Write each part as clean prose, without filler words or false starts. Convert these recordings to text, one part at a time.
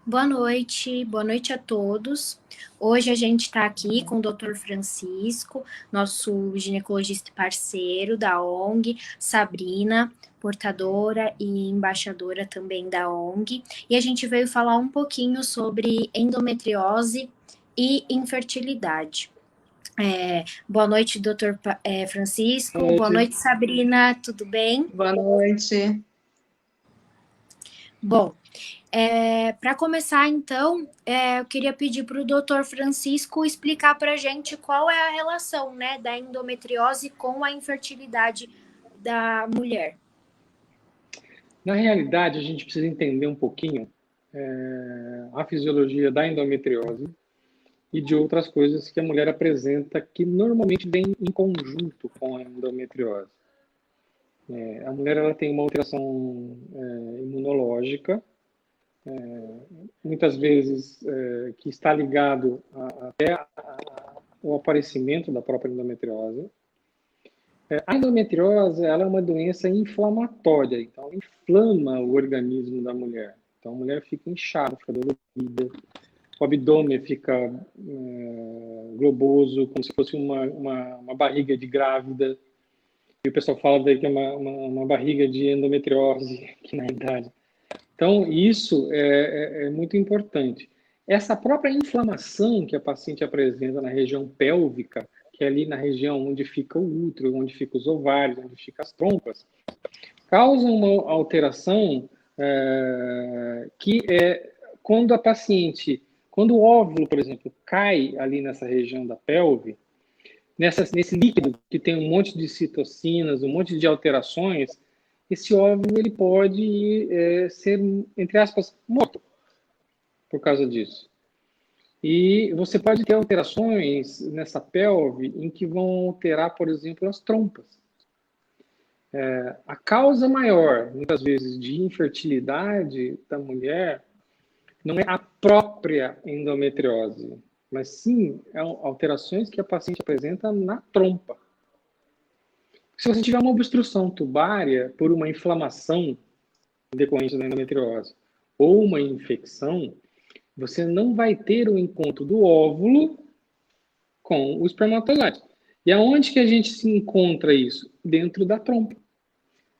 Boa noite a todos. Hoje a gente está aqui com o Dr. Francisco, nosso ginecologista parceiro da ONG, Sabrina, portadora e embaixadora também da ONG, e a gente veio falar um pouquinho sobre endometriose e infertilidade. Boa noite, Dr. Francisco. Boa noite, Sabrina. Tudo bem? Boa noite. Bom, para começar, então, eu queria pedir para o Dr. Francisco explicar para a gente qual é a relação, né, da endometriose com a infertilidade da mulher. Na realidade, a gente precisa entender um pouquinho a fisiologia da endometriose e de outras coisas que a mulher apresenta que normalmente vem em conjunto com a endometriose. A mulher ela tem uma alteração imunológica, muitas vezes que está ligado até ao aparecimento da própria endometriose. A endometriose ela é uma doença inflamatória, então inflama o organismo da mulher. Então a mulher fica inchada, fica dolorida, o abdômen fica globoso, como se fosse uma barriga de grávida. E o pessoal fala daí que é uma barriga de endometriose, que na realidade. Então, isso é muito importante. Essa própria inflamação que a paciente apresenta na região pélvica, que é ali na região onde fica o útero, onde fica os ovários, onde fica as trompas, causa uma alteração que é quando a paciente, quando o óvulo, por exemplo, cai ali nessa região da pelve, nesse líquido que tem um monte de citocinas, um monte de alterações, esse óvulo ele pode ser, entre aspas, morto por causa disso. E você pode ter alterações nessa pelve em que vão alterar, por exemplo, as trompas. A causa maior, muitas vezes, de infertilidade da mulher não é a própria endometriose, mas sim alterações que a paciente apresenta na trompa. Se você tiver uma obstrução tubária por uma inflamação decorrente da endometriose ou uma infecção, você não vai ter o encontro do óvulo com o espermatozoide. E aonde que a gente se encontra isso? Dentro da trompa.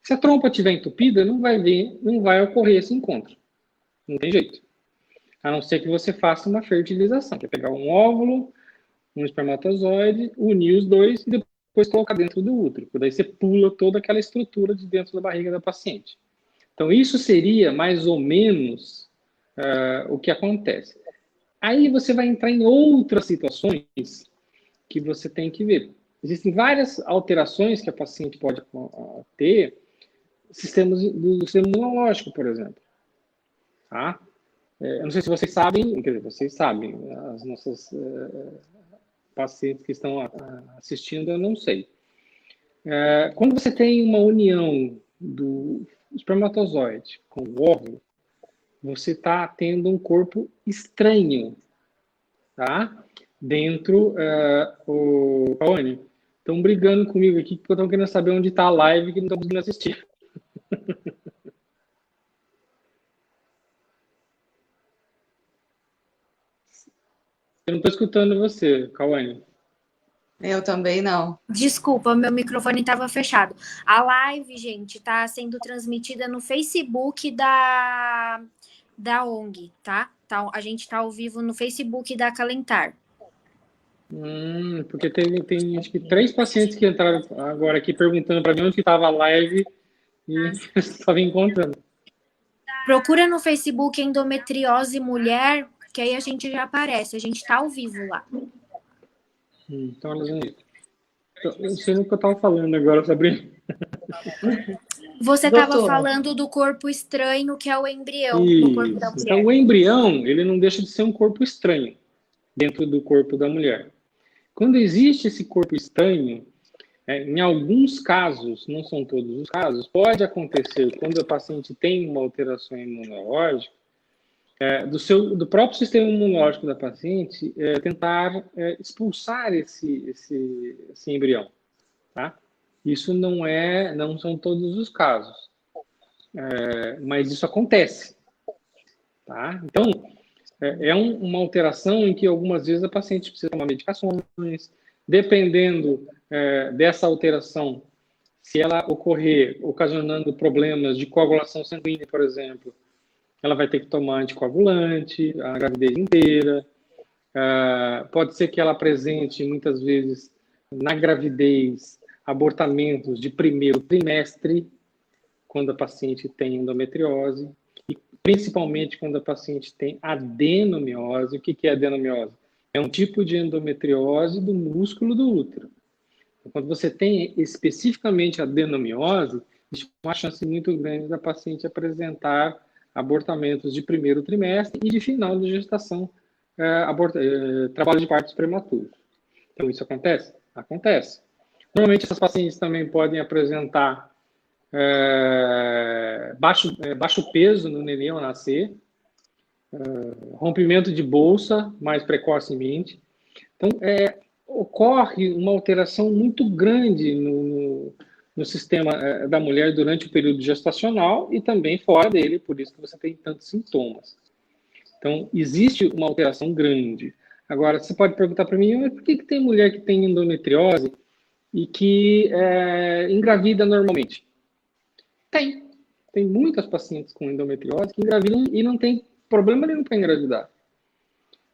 Se a trompa estiver entupida, não vai ocorrer esse encontro. Não tem jeito. A não ser que você faça uma fertilização, que é pegar um óvulo, um espermatozoide, unir os dois e depois colocar dentro do útero. Daí você pula toda aquela estrutura de dentro da barriga da paciente. Então, isso seria mais ou menos o que acontece. Aí você vai entrar em outras situações que você tem que ver. Existem várias alterações que a paciente pode ter, do sistema imunológico, por exemplo. Tá? Eu não sei se vocês sabem, quer dizer, vocês sabem, as nossas pacientes que estão assistindo, eu não sei. Quando você tem uma união do espermatozoide com o óvulo, você está tendo um corpo estranho, tá? Dentro, o Cauane, estão brigando comigo aqui, porque estão querendo saber onde está a live que não estão conseguindo assistir. Eu não estou escutando você, Cauane. Eu também não. Desculpa, meu microfone estava fechado. A live, gente, está sendo transmitida no Facebook da ONG, tá? A gente está ao vivo no Facebook da Acalentar. Porque tem acho que 3 pacientes que entraram agora aqui perguntando para mim onde estava a live e eu estava encontrando. Procura no Facebook endometriose mulher, que aí a gente já aparece. A gente está ao vivo lá. Então elas vão ir. Eu não sei no que eu estava falando agora, Sabrina. Você estava falando do corpo estranho, que é o embrião no corpo da mulher. Então, o embrião, ele não deixa de ser um corpo estranho dentro do corpo da mulher. Quando existe esse corpo estranho, em alguns casos, não são todos os casos, pode acontecer quando a paciente tem uma alteração imunológica, do próprio sistema imunológico da paciente, tentar expulsar esse embrião, tá? Isso não são todos os casos, mas isso acontece, tá? Então, uma alteração em que algumas vezes a paciente precisa tomar medicações, dependendo dessa alteração, se ela ocorrer ocasionando problemas de coagulação sanguínea, por exemplo, ela vai ter que tomar anticoagulante a gravidez inteira. Pode ser que ela apresente, muitas vezes, na gravidez, abortamentos de primeiro trimestre, quando a paciente tem endometriose, e principalmente quando a paciente tem adenomiose. O que é adenomiose? É um tipo de endometriose do músculo do útero. Quando você tem especificamente adenomiose, existe uma chance muito grande da paciente apresentar abortamentos de primeiro trimestre e de final de gestação, trabalho de partos prematuros. Então, isso acontece? Acontece. Normalmente, essas pacientes também podem apresentar baixo peso no neném ao nascer, rompimento de bolsa mais precocemente. Então, ocorre uma alteração muito grande no sistema da mulher durante o período gestacional e também fora dele, por isso que você tem tantos sintomas. Então, existe uma alteração grande. Agora, você pode perguntar para mim, mas por que tem mulher que tem endometriose e que engravida normalmente? Tem muitas pacientes com endometriose que engravidam e não tem problema nenhum para engravidar.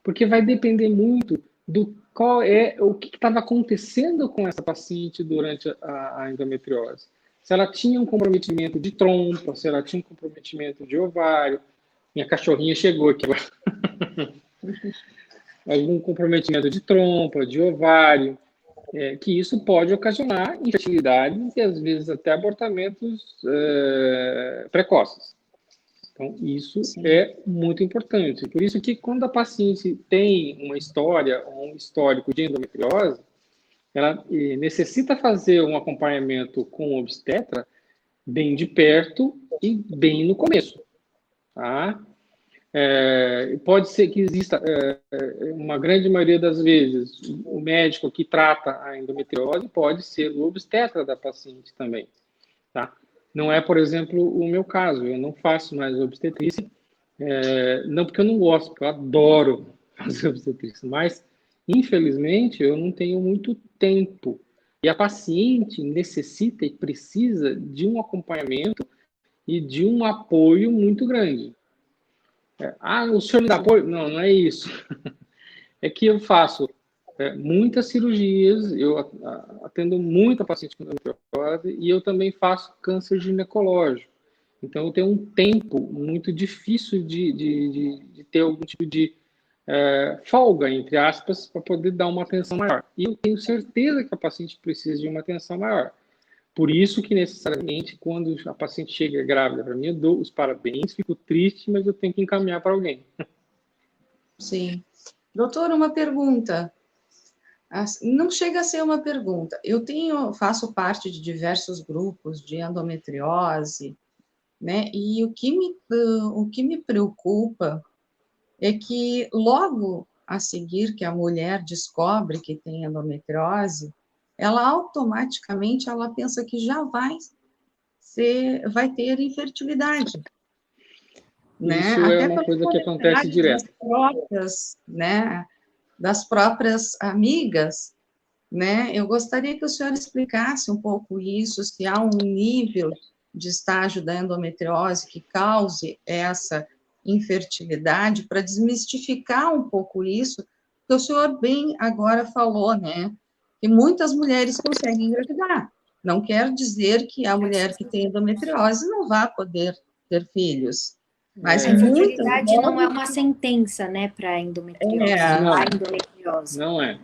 Porque vai depender muito do o que estava acontecendo com essa paciente durante a endometriose. Se ela tinha um comprometimento de trompa, se ela tinha um comprometimento de ovário. Minha cachorrinha chegou aqui agora. Algum comprometimento de trompa, de ovário, que isso pode ocasionar infertilidades e, às vezes, até abortamentos precoces. Então, isso Sim. É muito importante. Por isso que, quando a paciente tem uma história ou um histórico de endometriose, ela necessita fazer um acompanhamento com o obstetra bem de perto e bem no começo. Tá? Pode ser que exista, uma grande maioria das vezes, o médico que trata a endometriose pode ser o obstetra da paciente também. Tá? Não é, por exemplo, o meu caso. Eu não faço mais obstetrícia, não porque eu não gosto, porque eu adoro fazer obstetrícia, mas, infelizmente, eu não tenho muito tempo. E a paciente necessita e precisa de um acompanhamento e de um apoio muito grande. O senhor me dá apoio? Não, não é isso. É que eu faço muitas cirurgias, eu atendo muita paciente com endometriose e eu também faço câncer ginecológico. Então, eu tenho um tempo muito difícil de ter algum tipo de folga, entre aspas, para poder dar uma atenção maior. E eu tenho certeza que a paciente precisa de uma atenção maior. Por isso que, necessariamente, quando a paciente chega grávida para mim, eu dou os parabéns, fico triste, mas eu tenho que encaminhar para alguém. Sim. Doutor, uma pergunta. Não chega a ser uma pergunta. Eu faço parte de diversos grupos de endometriose, né? E o que me preocupa é que logo a seguir que a mulher descobre que tem endometriose, ela automaticamente pensa que já vai ter infertilidade. Né? Isso é uma coisa que acontece direto. Das próprias amigas, né? Eu gostaria que o senhor explicasse um pouco isso, se há um nível de estágio da endometriose que cause essa infertilidade, para desmistificar um pouco isso, que o senhor bem agora falou, né? Que muitas mulheres conseguem engravidar. Não quer dizer que a mulher que tem endometriose não vá poder ter filhos. Mas a infertilidade não é uma sentença, né, para endometriose. Endometriose. Não é.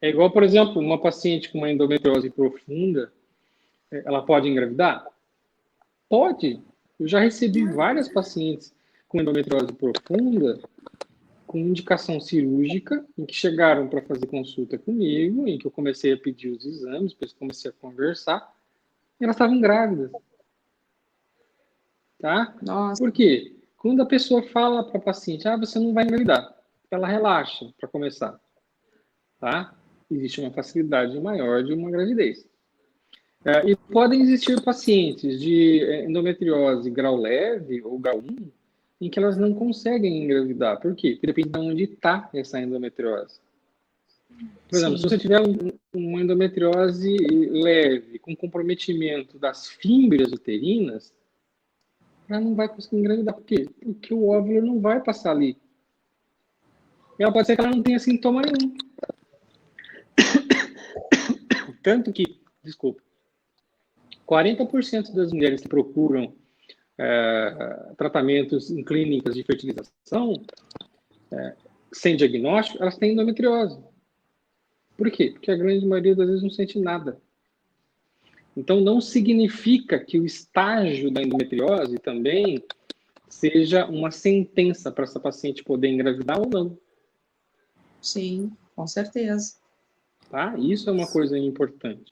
É igual, por exemplo, uma paciente com uma endometriose profunda, ela pode engravidar? Pode. Eu já recebi várias pacientes com endometriose profunda, com indicação cirúrgica, em que chegaram para fazer consulta comigo, em que eu comecei a pedir os exames, depois comecei a conversar, e elas estavam grávidas. Tá? Nossa. Por quê? Quando a pessoa fala para a paciente, você não vai engravidar, ela relaxa para começar. Tá? Existe uma facilidade maior de uma gravidez. E podem existir pacientes de endometriose grau leve ou grau 1 em que elas não conseguem engravidar. Por quê? Porque depende de onde está essa endometriose. Por exemplo, Sim. se você tiver uma endometriose leve, com comprometimento das fímbrias uterinas, ela não vai conseguir engravidar. Por quê? Porque o óvulo não vai passar ali. E ela pode ser que ela não tenha sintoma nenhum. Tanto que, desculpa, 40% das mulheres que procuram tratamentos em clínicas de fertilização, sem diagnóstico, elas têm endometriose. Por quê? Porque a grande maioria das vezes não sente nada. Então, não significa que o estágio da endometriose também seja uma sentença para essa paciente poder engravidar ou não. Sim, com certeza. Tá? Isso é uma coisa importante.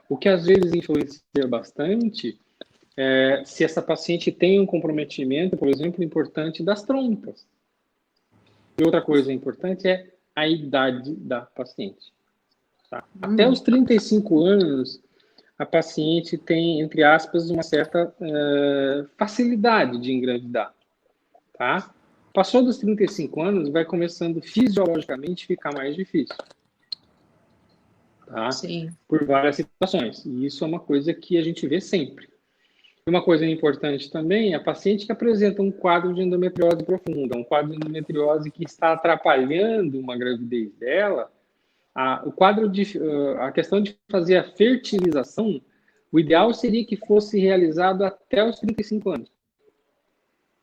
O que às vezes influencia bastante é se essa paciente tem um comprometimento, por exemplo, importante das trompas. E outra coisa importante é a idade da paciente. Tá? Até os 35 anos, a paciente tem, entre aspas, uma certa facilidade de engravidar. Tá? Passou dos 35 anos, vai começando fisiologicamente a ficar mais difícil. Tá? Sim. Por várias situações. E isso é uma coisa que a gente vê sempre. Uma coisa importante também é a paciente que apresenta um quadro de endometriose profunda, um quadro de endometriose que está atrapalhando uma gravidez dela. A questão de fazer a fertilização, o ideal seria que fosse realizado até os 35 anos.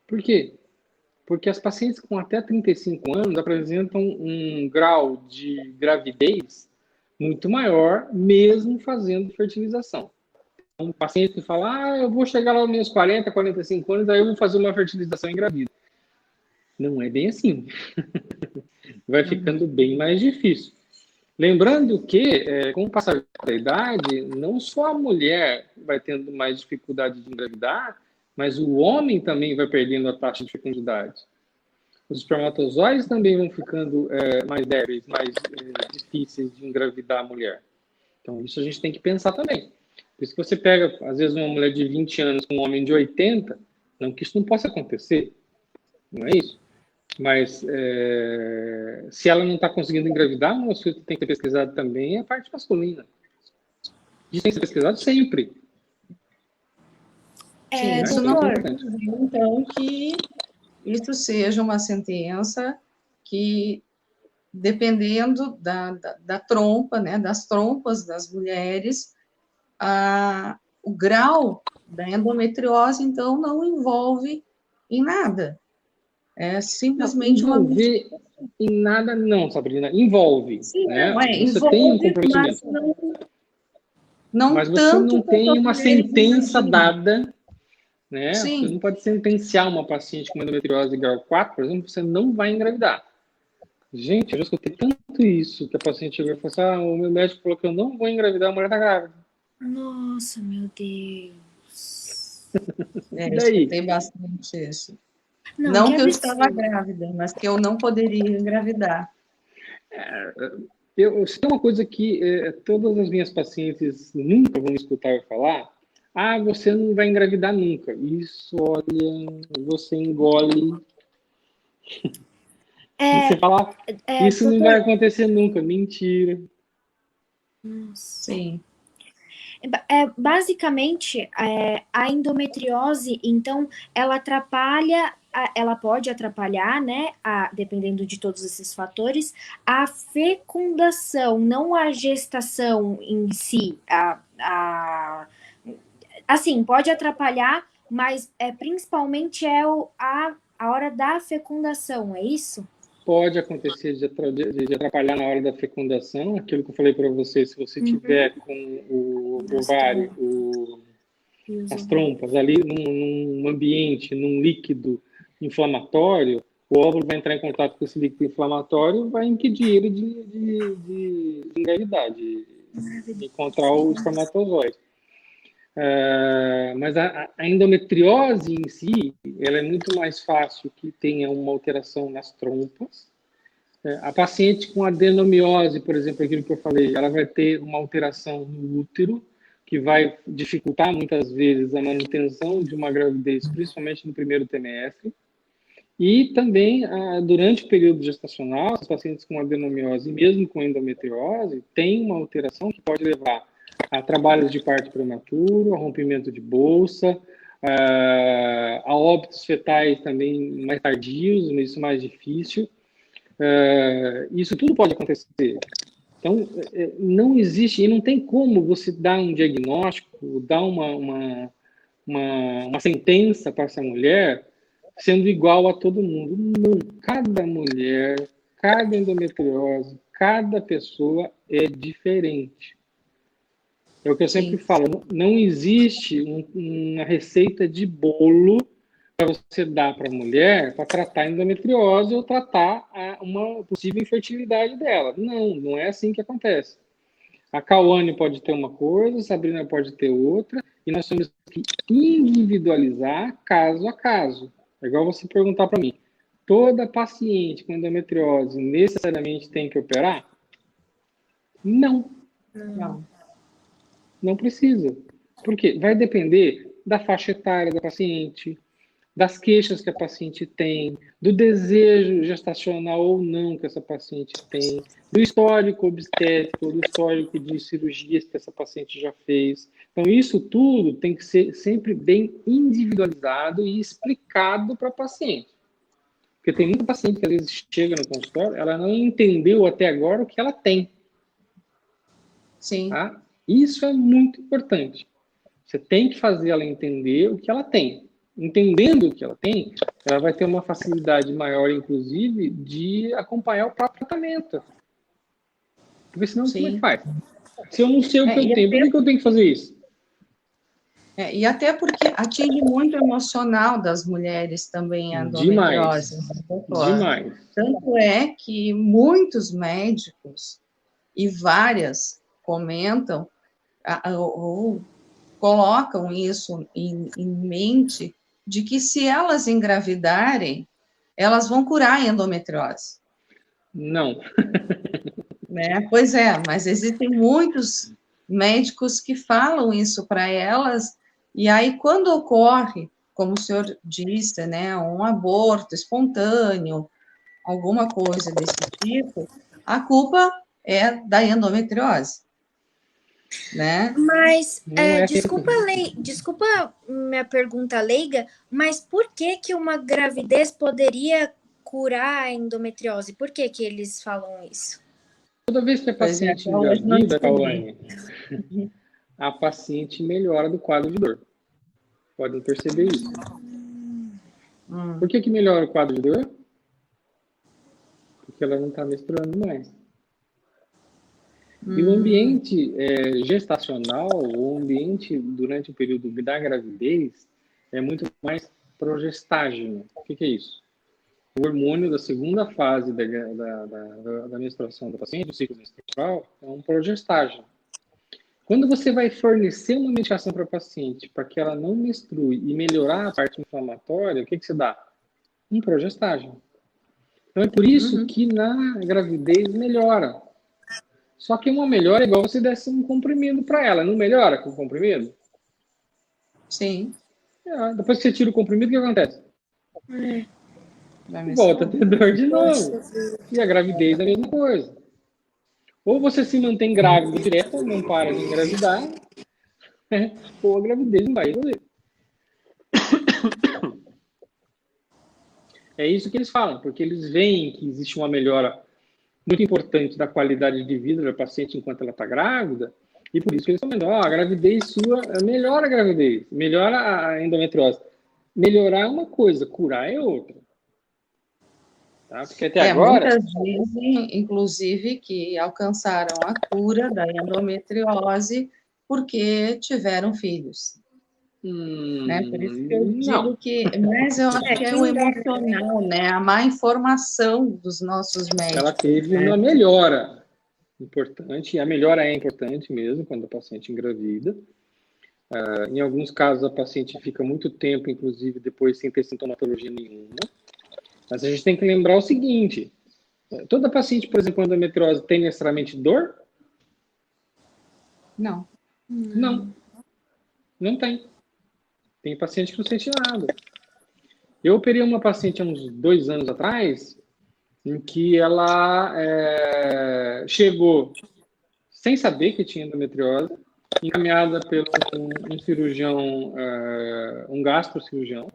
Por quê? Porque as pacientes com até 35 anos apresentam um grau de gravidez muito maior, mesmo fazendo fertilização. Um paciente que fala, eu vou chegar lá nos meus 40, 45 anos, aí eu vou fazer uma fertilização engravida. Não é bem assim. Vai ficando bem mais difícil. Lembrando que, com o passar da idade, não só a mulher vai tendo mais dificuldade de engravidar, mas o homem também vai perdendo a taxa de fecundidade. Os espermatozoides também vão ficando mais débeis, mais difíceis de engravidar a mulher. Então, isso a gente tem que pensar também. Por isso que você pega, às vezes, uma mulher de 20 anos com um homem de 80, não que isso não possa acontecer, não é isso. Mas se ela não está conseguindo engravidar, o assunto tem que ser pesquisado também é a parte masculina. Isso tem que ser pesquisado sempre. Sim, isso não quer dizer, então, que isso seja uma sentença que, dependendo da trompa, né, das trompas das mulheres, o grau da endometriose, então, não envolve em nada. É simplesmente não envolver em nada, não, Sabrina. Envolve. Sim, né? Você envolve, tem um comprometimento. Mas você não tem uma sentença dada. Né? Sim. Você não pode sentenciar uma paciente com endometriose grau 4, por exemplo, você não vai engravidar. Gente, eu já escutei tanto isso, que a paciente chegou e falou assim, o meu médico falou que eu não vou engravidar, a mulher está grávida. Nossa, meu Deus. Eu escutei bastante isso. Não que eu estava grávida, mas que eu não poderia engravidar. Se tem uma coisa que todas as minhas pacientes nunca vão escutar eu falar, você não vai engravidar nunca. Isso, olha, você engole. Você fala, isso não vai acontecer nunca. Mentira. Sim. Basicamente, a endometriose, então, ela atrapalha, ela pode atrapalhar, né, dependendo de todos esses fatores, a fecundação, não a gestação em si. Assim, pode atrapalhar, mas principalmente a hora da fecundação, é isso? Pode acontecer de atrapalhar na hora da fecundação, aquilo que eu falei para você, se você tiver com o ovário, as trompas ali num ambiente, num líquido inflamatório, o óvulo vai entrar em contato com esse líquido inflamatório, vai impedir ele de engravidar, de encontrar o espermatozoide. Mas a endometriose em si, ela é muito mais fácil que tenha uma alteração nas trompas. A paciente com adenomiose, por exemplo, aquilo que eu falei, ela vai ter uma alteração no útero, que vai dificultar muitas vezes a manutenção de uma gravidez, principalmente no primeiro trimestre. E também, durante o período gestacional, os pacientes com adenomiose, mesmo com endometriose, têm uma alteração que pode levar a trabalhos de parto prematuro, a rompimento de bolsa, a óbitos fetais também mais tardios, isso mais difícil. Isso tudo pode acontecer. Então, não existe, e não tem como você dar um diagnóstico, dar uma sentença para essa mulher sendo igual a todo mundo. Não. Cada mulher, cada endometriose, cada pessoa é diferente. É o que eu sempre falo, não existe uma receita de bolo para você dar para a mulher para tratar a endometriose ou tratar uma possível infertilidade dela. Não, não é assim que acontece. A Cauane pode ter uma coisa, a Sabrina pode ter outra, e nós temos que individualizar caso a caso. É igual você perguntar para mim, toda paciente com endometriose necessariamente tem que operar? Não. Não precisa. Por quê? Vai depender da faixa etária da paciente, das queixas que a paciente tem, do desejo gestacional ou não que essa paciente tem, do histórico obstétrico, do histórico de cirurgias que essa paciente já fez. Então, isso tudo tem que ser sempre bem individualizado e explicado para a paciente. Porque tem muita paciente que às vezes chega no consultório, ela não entendeu até agora o que ela tem. Sim. Tá? Isso é muito importante. Você tem que fazer ela entender o que ela tem. Entendendo o que ela tem, ela vai ter uma facilidade maior, inclusive, de acompanhar o próprio tratamento. Porque senão, como é que faz? Se eu não sei o que eu tenho, por que eu tenho que fazer isso? E até porque atinge muito o emocional das mulheres também a endometriose. Demais. Tanto é que muitos médicos e várias comentam ou colocam isso em mente de que se elas engravidarem, elas vão curar a endometriose. Não. Né? Pois é, mas existem muitos médicos que falam isso para elas, e aí quando ocorre, como o senhor disse, né, um aborto espontâneo, alguma coisa desse tipo, a culpa é da endometriose. Né? Mas, desculpa minha pergunta leiga, mas por que uma gravidez poderia curar a endometriose? Por que eles falam isso? Toda vez que a paciente engravida, Cauane, a paciente melhora do quadro de dor. Podem perceber isso. Por que melhora o quadro de dor? Porque ela não está menstruando mais. E o ambiente gestacional, o ambiente durante o período da gravidez, é muito mais progestágeno. O que é isso? O hormônio da segunda fase da menstruação da paciente, do ciclo menstrual, é um progestágeno. Quando você vai fornecer uma medicação para a paciente para que ela não menstrue e melhorar a parte inflamatória, o que você dá? Um progestágeno. Então é por isso que na gravidez melhora. Só que uma melhora é igual você desse um comprimido para ela. Não melhora com o comprimido? Sim. Depois que você tira o comprimido, o que acontece? Volta a ter dor de novo. E a gravidez é a mesma coisa. Ou você se mantém grávida direto, não para de engravidar, ou a gravidez não vai resolver. É isso que eles falam, porque eles veem que existe uma melhora muito importante da qualidade de vida da paciente enquanto ela está grávida, e por isso que eles estão vendo, a gravidez sua melhora a gravidez, melhora a endometriose. Melhorar é uma coisa, curar é outra. Tá? Porque até agora... Muitas dizem, inclusive, que alcançaram a cura da endometriose porque tiveram filhos. Né? Por isso que eu digo que... Mas eu acho que é o emocional, né? A má informação dos nossos médicos. Ela teve uma melhora importante, e a melhora é importante mesmo quando a paciente engravida. Em alguns casos, a paciente fica muito tempo, inclusive, depois sem ter sintomatologia nenhuma. Mas a gente tem que lembrar o seguinte, toda paciente, por exemplo, com endometriose tem necessariamente dor? Não. Não. Não tem. Tem paciente que não sente nada. Eu operei uma paciente há uns 2 anos atrás, em que ela chegou sem saber que tinha endometriose, encaminhada pelo um cirurgião, um gastrocirurgião,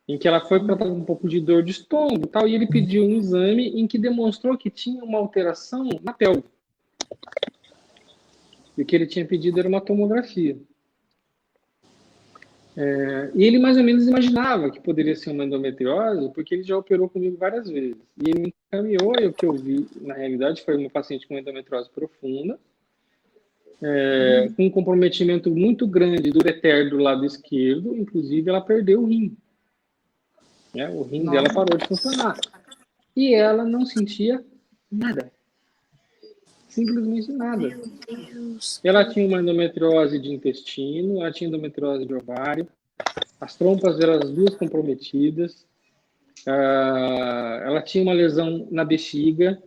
em que ela foi porque ela estava com um pouco de dor de estômago e tal, e ele pediu um exame em que demonstrou que tinha uma alteração na pelve. E o que ele tinha pedido era uma tomografia. E ele mais ou menos imaginava que poderia ser uma endometriose, porque ele já operou comigo várias vezes. E ele me encaminhou, e o que eu vi, na realidade, foi uma paciente com endometriose profunda, com um comprometimento muito grande do ureter do lado esquerdo, inclusive ela perdeu o rim. O rim dela parou de funcionar. E ela não sentia nada. Simplesmente nada. Meu Deus. Ela tinha uma endometriose de intestino, ela tinha endometriose de ovário, as trompas eram as duas comprometidas, ela tinha uma lesão na bexiga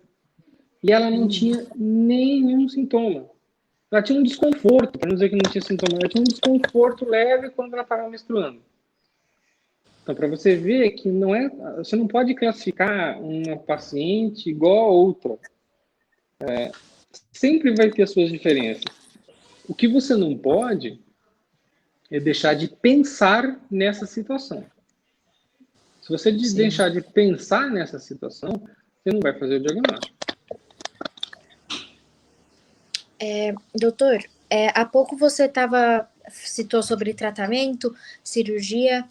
e ela não tinha nenhum sintoma. Ela tinha um desconforto, para não dizer que não tinha sintoma, ela tinha um desconforto leve quando ela estava menstruando. Então, para você ver que você não pode classificar uma paciente igual a outra. Sempre vai ter as suas diferenças. O que você não pode é deixar de pensar nessa situação. Se você deixar de pensar nessa situação, você não vai fazer o diagnóstico. Doutor, há pouco você citou sobre tratamento, cirurgia,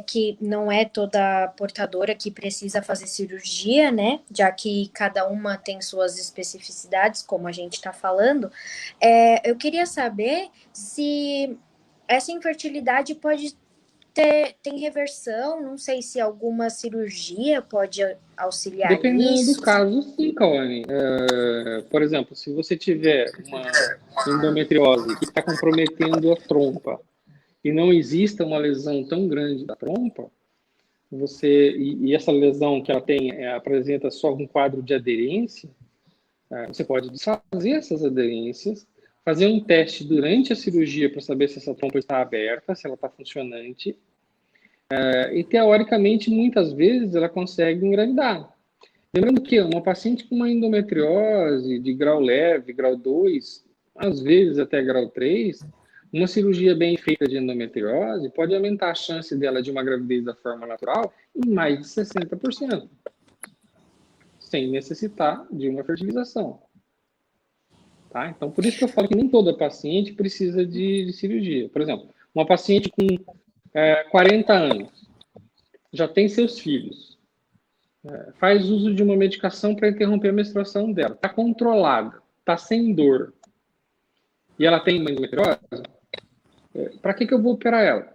que não é toda portadora que precisa fazer cirurgia, né? Já que cada uma tem suas especificidades, como a gente está falando. Eu queria saber se essa infertilidade tem reversão, não sei se alguma cirurgia pode auxiliar Dependendo nisso. do caso, sim, Cauane. Por exemplo, se você tiver uma endometriose que está comprometendo a trompa e não exista uma lesão tão grande da trompa, e essa lesão que ela tem apresenta só um quadro de aderência, você pode desfazer essas aderências, fazer um teste durante a cirurgia para saber se essa trompa está aberta, se ela está funcionante, e teoricamente, muitas vezes, ela consegue engravidar. Lembrando que uma paciente com uma endometriose de grau leve, grau 2, às vezes até grau 3, uma cirurgia bem feita de endometriose pode aumentar a chance dela de uma gravidez da forma natural em mais de 60%, sem necessitar de uma fertilização. Tá? Então, por isso que eu falo que nem toda paciente precisa de cirurgia. Por exemplo, uma paciente com 40 anos, já tem seus filhos, faz uso de uma medicação para interromper a menstruação dela, está controlada, está sem dor, e ela tem uma endometriose, para que eu vou operar ela?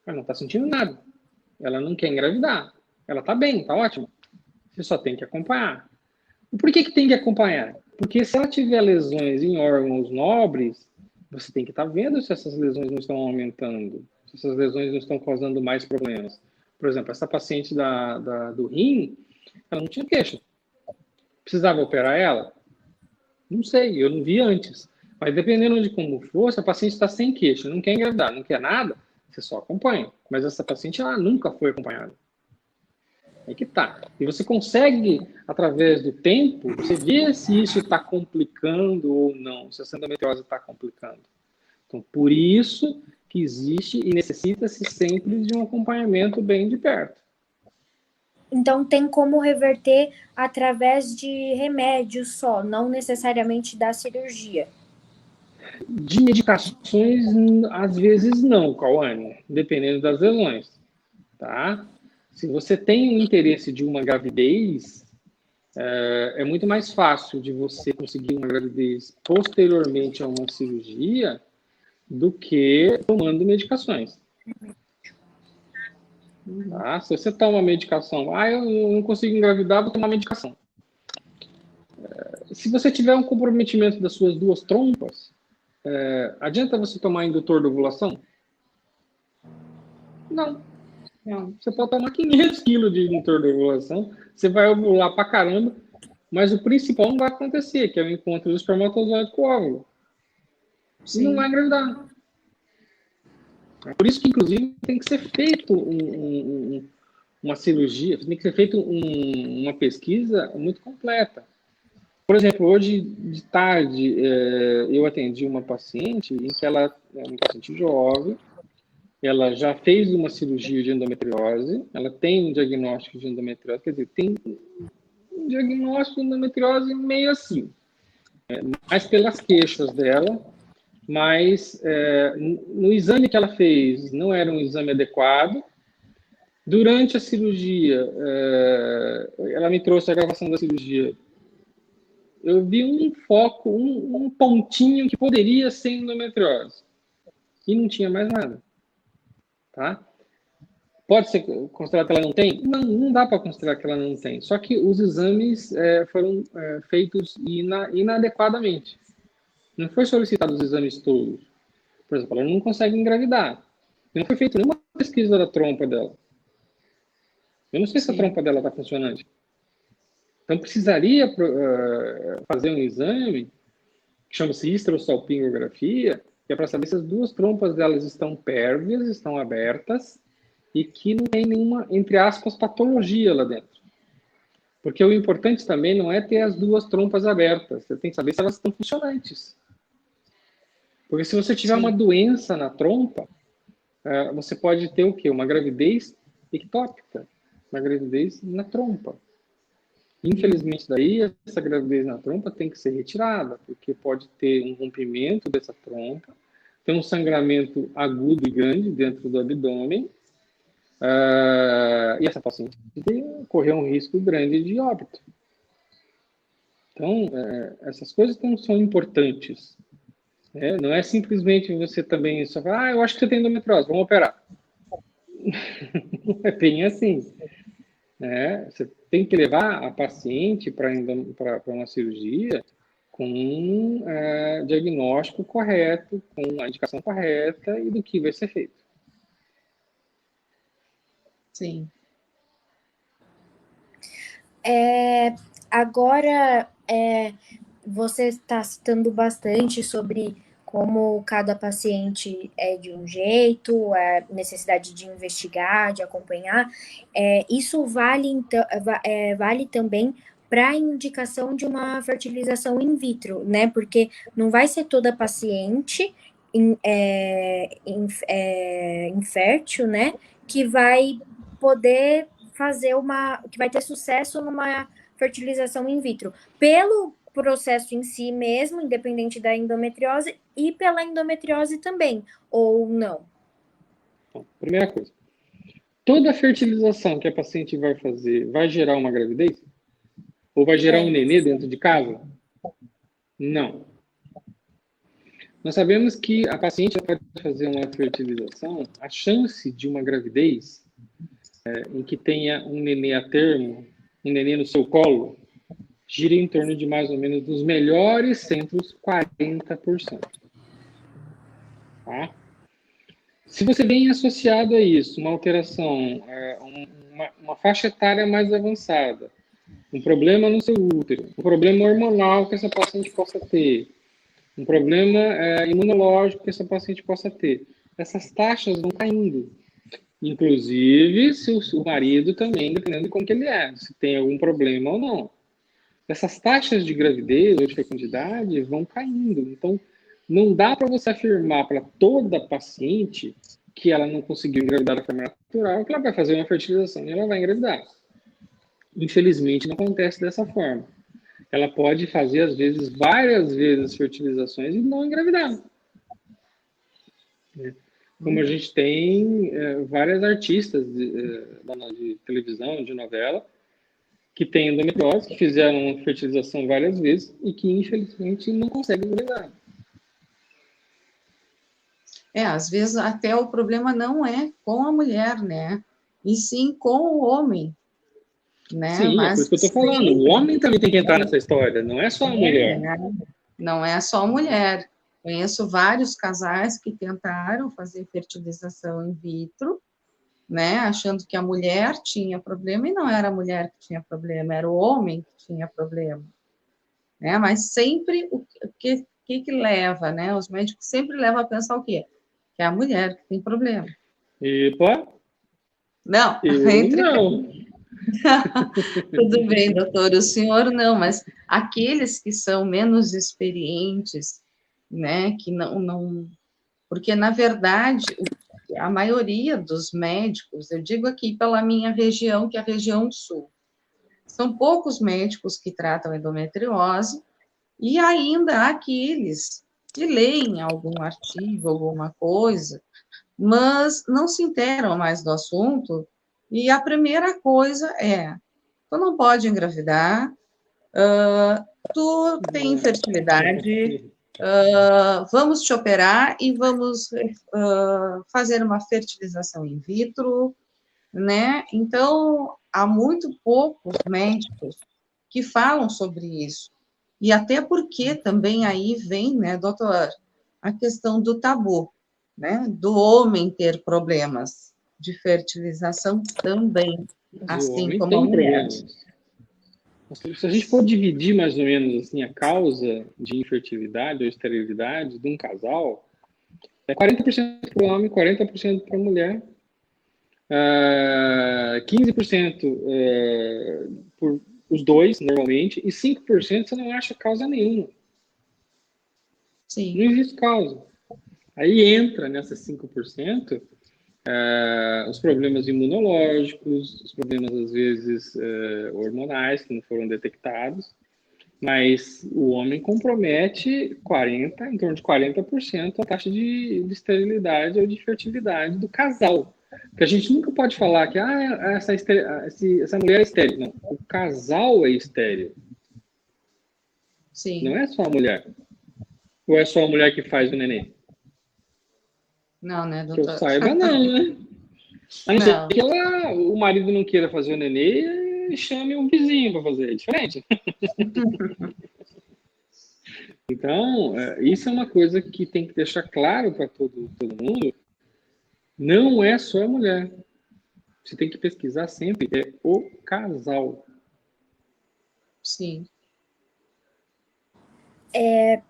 Ela não está sentindo nada, ela não quer engravidar, ela está bem, está ótimo, você só tem que acompanhar. E por que tem que acompanhar? Porque se ela tiver lesões em órgãos nobres, você tem que estar vendo se essas lesões não estão aumentando, se essas lesões não estão causando mais problemas. Por exemplo, essa paciente do rim, ela não tinha queixa. Precisava operar ela? Não sei, eu não vi antes. Mas dependendo de como for, se a paciente está sem queixa, não quer engravidar, não quer nada, você só acompanha. Mas essa paciente, ela nunca foi acompanhada. Aí que tá. E você consegue, através do tempo, você ver se isso está complicando ou não, se essa endometriose está complicando. Então, por isso que existe e necessita-se sempre de um acompanhamento bem de perto. Então, tem como reverter através de remédios só, não necessariamente da cirurgia. De medicações, às vezes não, Cauane, dependendo das lesões, tá? Se você tem o interesse de uma gravidez, é muito mais fácil de você conseguir uma gravidez posteriormente a uma cirurgia do que tomando medicações. Tá? Se você toma medicação, eu não consigo engravidar, vou tomar medicação. Se você tiver um comprometimento das suas duas trompas, adianta você tomar indutor de ovulação? Não. Você pode tomar 500 quilos de indutor de ovulação, você vai ovular pra caramba, mas o principal não vai acontecer, que é o encontro do espermatozoide com o óvulo. Sim. Não vai engravidar. Por isso que, inclusive, tem que ser feito uma cirurgia, tem que ser feito uma pesquisa muito completa. Por exemplo, hoje de tarde eu atendi uma paciente em que ela é uma paciente jovem, ela já fez uma cirurgia de endometriose, ela tem um diagnóstico de endometriose, quer dizer, tem um diagnóstico de endometriose meio assim, mais pelas queixas dela, mas no exame que ela fez não era um exame adequado. Durante a cirurgia, ela me trouxe a gravação da cirurgia. Eu vi um foco, um pontinho que poderia ser endometriose. E não tinha mais nada. Tá? Pode ser considerado que ela não tem? Não, não dá para considerar que ela não tem. Só que os exames foram feitos inadequadamente. Não foi solicitado os exames todos. Por exemplo, ela não consegue engravidar. Não foi feita nenhuma pesquisa da trompa dela. Eu não sei se a trompa dela está funcionante. Então, precisaria fazer um exame que chama-se histerosalpingografia, que é para saber se as duas trompas delas estão pérvias, estão abertas, e que não tem nenhuma, entre aspas, patologia lá dentro. Porque o importante também não é ter as duas trompas abertas, você tem que saber se elas estão funcionantes. Porque se você tiver uma doença na trompa, você pode ter o quê? Uma gravidez ectópica, uma gravidez na trompa. Infelizmente, daí, essa gravidez na trompa tem que ser retirada, porque pode ter um rompimento dessa trompa, ter um sangramento agudo e grande dentro do abdômen, e essa paciente correr um risco grande de óbito. Então, essas coisas são importantes. Não é simplesmente você também só falar, eu acho que você tem endometriose, vamos operar. Não é bem assim. Você tem que levar a paciente para uma cirurgia com um diagnóstico correto, com a indicação correta e do que vai ser feito. Sim. Agora, você está citando bastante sobre como cada paciente é de um jeito, a necessidade de investigar, de acompanhar. Isso vale, então, vale também para a indicação de uma fertilização in vitro, né? Porque não vai ser toda paciente infértil, né? Que vai poder fazer que vai ter sucesso numa fertilização in vitro. Pelo processo em si mesmo, independente da endometriose, e pela endometriose também, ou não? Então, primeira coisa, toda fertilização que a paciente vai fazer vai gerar uma gravidez? Ou vai gerar um nenê dentro de casa? Não. Nós sabemos que a paciente pode fazer uma fertilização, a chance de uma gravidez em que tenha um nenê a termo, um nenê no seu colo, gira em torno de mais ou menos dos melhores centros, 40%. Tá? Se você vem associado a isso, uma alteração, uma faixa etária mais avançada, um problema no seu útero, um problema hormonal que essa paciente possa ter, um problema imunológico que essa paciente possa ter, essas taxas vão caindo. Inclusive, se o marido também, dependendo de como que ele é, se tem algum problema ou não. Essas taxas de gravidez ou de fecundidade vão caindo. Então, não dá para você afirmar para toda paciente que ela não conseguiu engravidar da forma natural, que ela vai fazer uma fertilização e ela vai engravidar. Infelizmente, não acontece dessa forma. Ela pode fazer, às vezes, várias vezes fertilizações e não engravidar. Como a gente tem várias artistas de televisão, de novela, que têm endometriose, que fizeram fertilização várias vezes e que, infelizmente, não conseguem engravidar. Às vezes até o problema não é com a mulher, né? E sim com o homem, né? Sim, mas é por isso que eu estou falando. O homem também tem que entrar nessa história, não é só a mulher. Não é só a mulher. Conheço vários casais que tentaram fazer fertilização in vitro, né? Achando que a mulher tinha problema, e não era a mulher que tinha problema, era o homem que tinha problema. Né? Mas sempre o que leva, né? Os médicos sempre levam a pensar o quê? que é a mulher que tem problema. Epa, Não, eu não. Tudo bem, doutor, o senhor não, mas aqueles que são menos experientes, né, que não, porque na verdade a maioria dos médicos, eu digo aqui pela minha região, que é a região sul, são poucos médicos que tratam endometriose e ainda há aqueles que leem algum artigo, alguma coisa, mas não se interam mais do assunto, e a primeira coisa é: tu não pode engravidar, tu tem infertilidade, vamos te operar e vamos fazer uma fertilização in vitro, né? Então, há muito poucos médicos que falam sobre isso. E até porque também aí vem, né, doutor, a questão do tabu, né? Do homem ter problemas de fertilização também, Mas o assim homem como a tem mulher. problemas. Se a gente for dividir mais ou menos assim, a causa de infertilidade ou esterilidade de um casal, é 40% para o homem, 40% para a mulher, 15% por os dois, normalmente, e 5% você não acha causa nenhuma. Sim. Não existe causa. Aí entra nessas 5% os problemas imunológicos, os problemas, às vezes, hormonais, que não foram detectados, mas o homem compromete em torno de 40% a taxa de esterilidade ou de fertilidade do casal. Porque a gente nunca pode falar que essa mulher é estéril. Não, o casal é estéril. Sim. Não é só a mulher. Ou é só a mulher que faz o neném? Não, né, Que eu doutor? saiba, não, né? A não ser Não. que o marido não queira fazer o neném e chame um vizinho para fazer. É diferente. Então, isso é uma coisa que tem que deixar claro para todo mundo. Não é só a mulher. Você tem que pesquisar sempre. É o casal. Sim.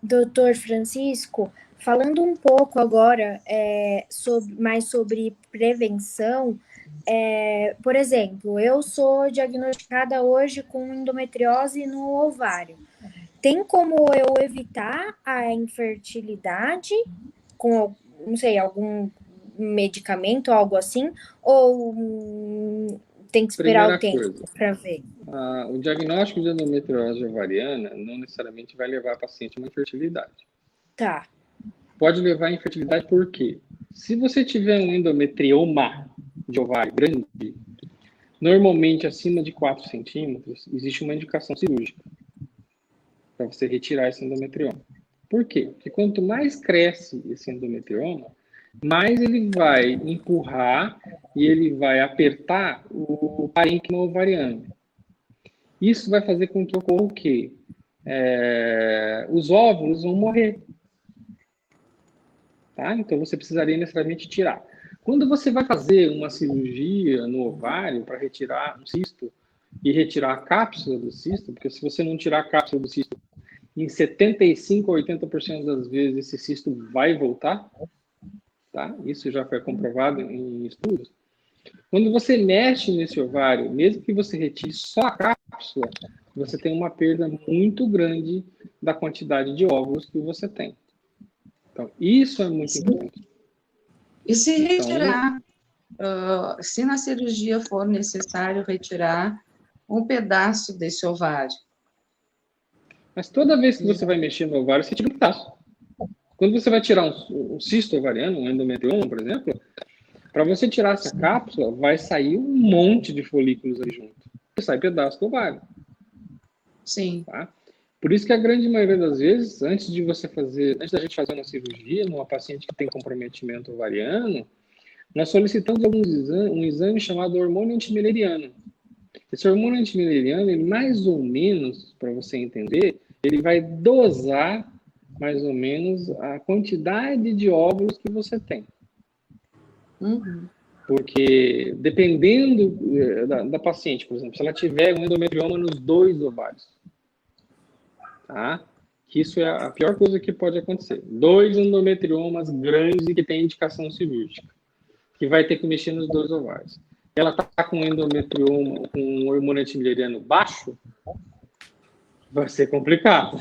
Doutor Francisco, falando um pouco agora mais sobre prevenção, por exemplo, eu sou diagnosticada hoje com endometriose no ovário. Tem como eu evitar a infertilidade com, não sei, algum medicamento, algo assim? Ou tem que esperar o Primeira tempo coisa, para ver? o diagnóstico de endometriose ovariana não necessariamente vai levar a paciente a uma infertilidade. Tá. Pode levar a infertilidade por quê? Se você tiver um endometrioma de ovário grande, normalmente acima de 4 centímetros, existe uma indicação cirúrgica para você retirar esse endometrioma. Por quê? Porque quanto mais cresce esse endometrioma, mais ele vai empurrar e ele vai apertar o parênquima ovariano. Isso vai fazer com que ocorra o quê? Os óvulos vão morrer. Tá? Então você precisaria necessariamente tirar. Quando você vai fazer uma cirurgia no ovário para retirar um cisto e retirar a cápsula do cisto, porque se você não tirar a cápsula do cisto, em 75% a 80% das vezes esse cisto vai voltar, tá? Isso já foi comprovado em estudos. Quando você mexe nesse ovário, mesmo que você retire só a cápsula, você tem uma perda muito grande da quantidade de óvulos que você tem. Então, isso é muito importante. E se retirar, se na cirurgia for necessário retirar um pedaço desse ovário? Mas toda vez que você vai mexer no ovário, você tira um pedaço. Quando você vai tirar um cisto ovariano, um endometrioma, por exemplo, para você tirar essa cápsula, vai sair um monte de folículos aí junto. Sai pedaço do ovário. Sim. Tá? Por isso que a grande maioria das vezes, antes da gente fazer uma cirurgia numa paciente que tem comprometimento ovariano, nós solicitamos um exame chamado hormônio antimileriano. Esse hormônio antimileriano, ele mais ou menos, para você entender, ele vai dosar mais ou menos a quantidade de óvulos que você tem. Uhum. Porque dependendo da paciente, por exemplo, se ela tiver um endometrioma nos 2 ovários, tá? que isso é a pior coisa que pode acontecer. 2 endometriomas grandes e que tem indicação cirúrgica, que vai ter que mexer nos 2 ovários. Ela está com endometrioma, com um hormônio antimileriano baixo, vai ser complicado.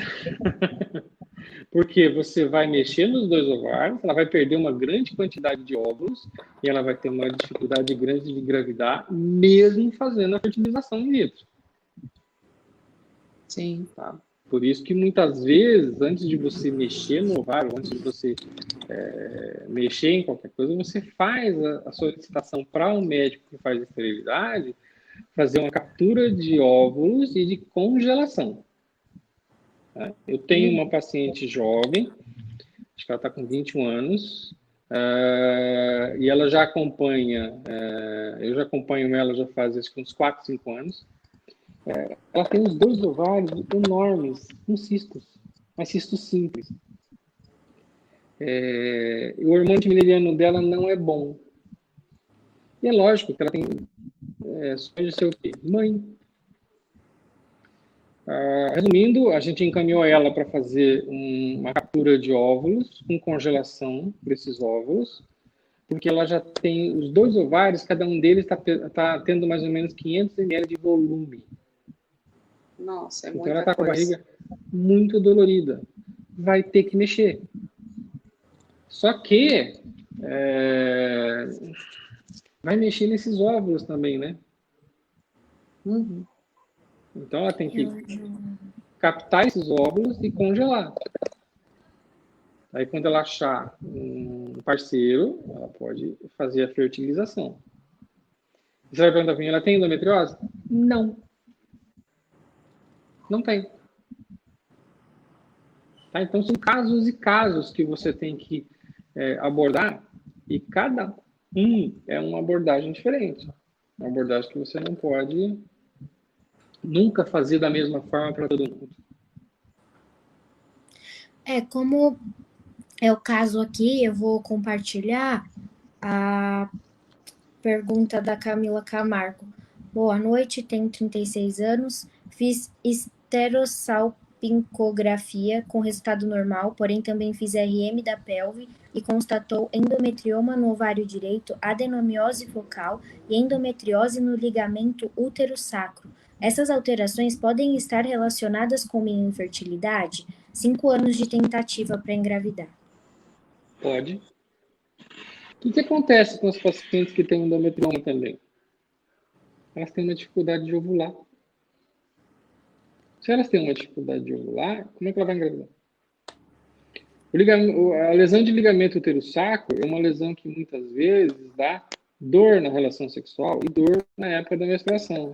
Porque você vai mexer nos 2 ovários, ela vai perder uma grande quantidade de óvulos e ela vai ter uma dificuldade grande de engravidar, mesmo fazendo a fertilização in vitro. Sim. Tá? Por isso que muitas vezes, antes de você mexer no ovário, antes de você mexer em qualquer coisa, você faz a solicitação para um médico que faz esterilidade, fazer uma captura de óvulos e de congelação. Tá? Eu tenho uma paciente jovem, acho que ela está com 21 anos, e ela já acompanha, eu já acompanho ela já faz acho que uns 4, 5 anos. Ela tem os 2 ovários enormes, com cistos, mas cistos simples. O hormônio antimileriano dela não é bom. E é lógico que ela tem sonho de ser o quê? Mãe. Resumindo, a gente encaminhou ela para fazer uma captura de óvulos com congelação desses óvulos, porque ela já tem os 2 ovários, cada um deles está tendo mais ou menos 500 ml de volume. Nossa, é então muita ela está com a coisa. barriga muito dolorida. Vai ter que mexer. Só que vai mexer nesses óvulos também, né? Uhum. Então ela tem que captar esses óvulos e congelar. Aí quando ela achar um parceiro, ela pode fazer a fertilização. Você vai perguntar para mim, ela tem endometriose? Não. Não tem. Tá? Então, são casos e casos que você tem que abordar, e cada um é uma abordagem diferente. Uma abordagem que você não pode nunca fazer da mesma forma para todo mundo. Como é o caso aqui, eu vou compartilhar a pergunta da Camila Camargo. Boa noite, tenho 36 anos, fiz esterossalpingografia com resultado normal, porém também fiz RM da pelve e constatou endometrioma no ovário direito, adenomiose focal e endometriose no ligamento útero-sacro. Essas alterações podem estar relacionadas com minha infertilidade? 5 anos de tentativa para engravidar. Pode. O que acontece com os pacientes que têm endometrioma também? Elas têm uma dificuldade de ovular. Se elas têm uma dificuldade de ovular, como é que ela vai engravidar? A lesão de ligamento útero-sacro é uma lesão que muitas vezes dá dor na relação sexual e dor na época da menstruação.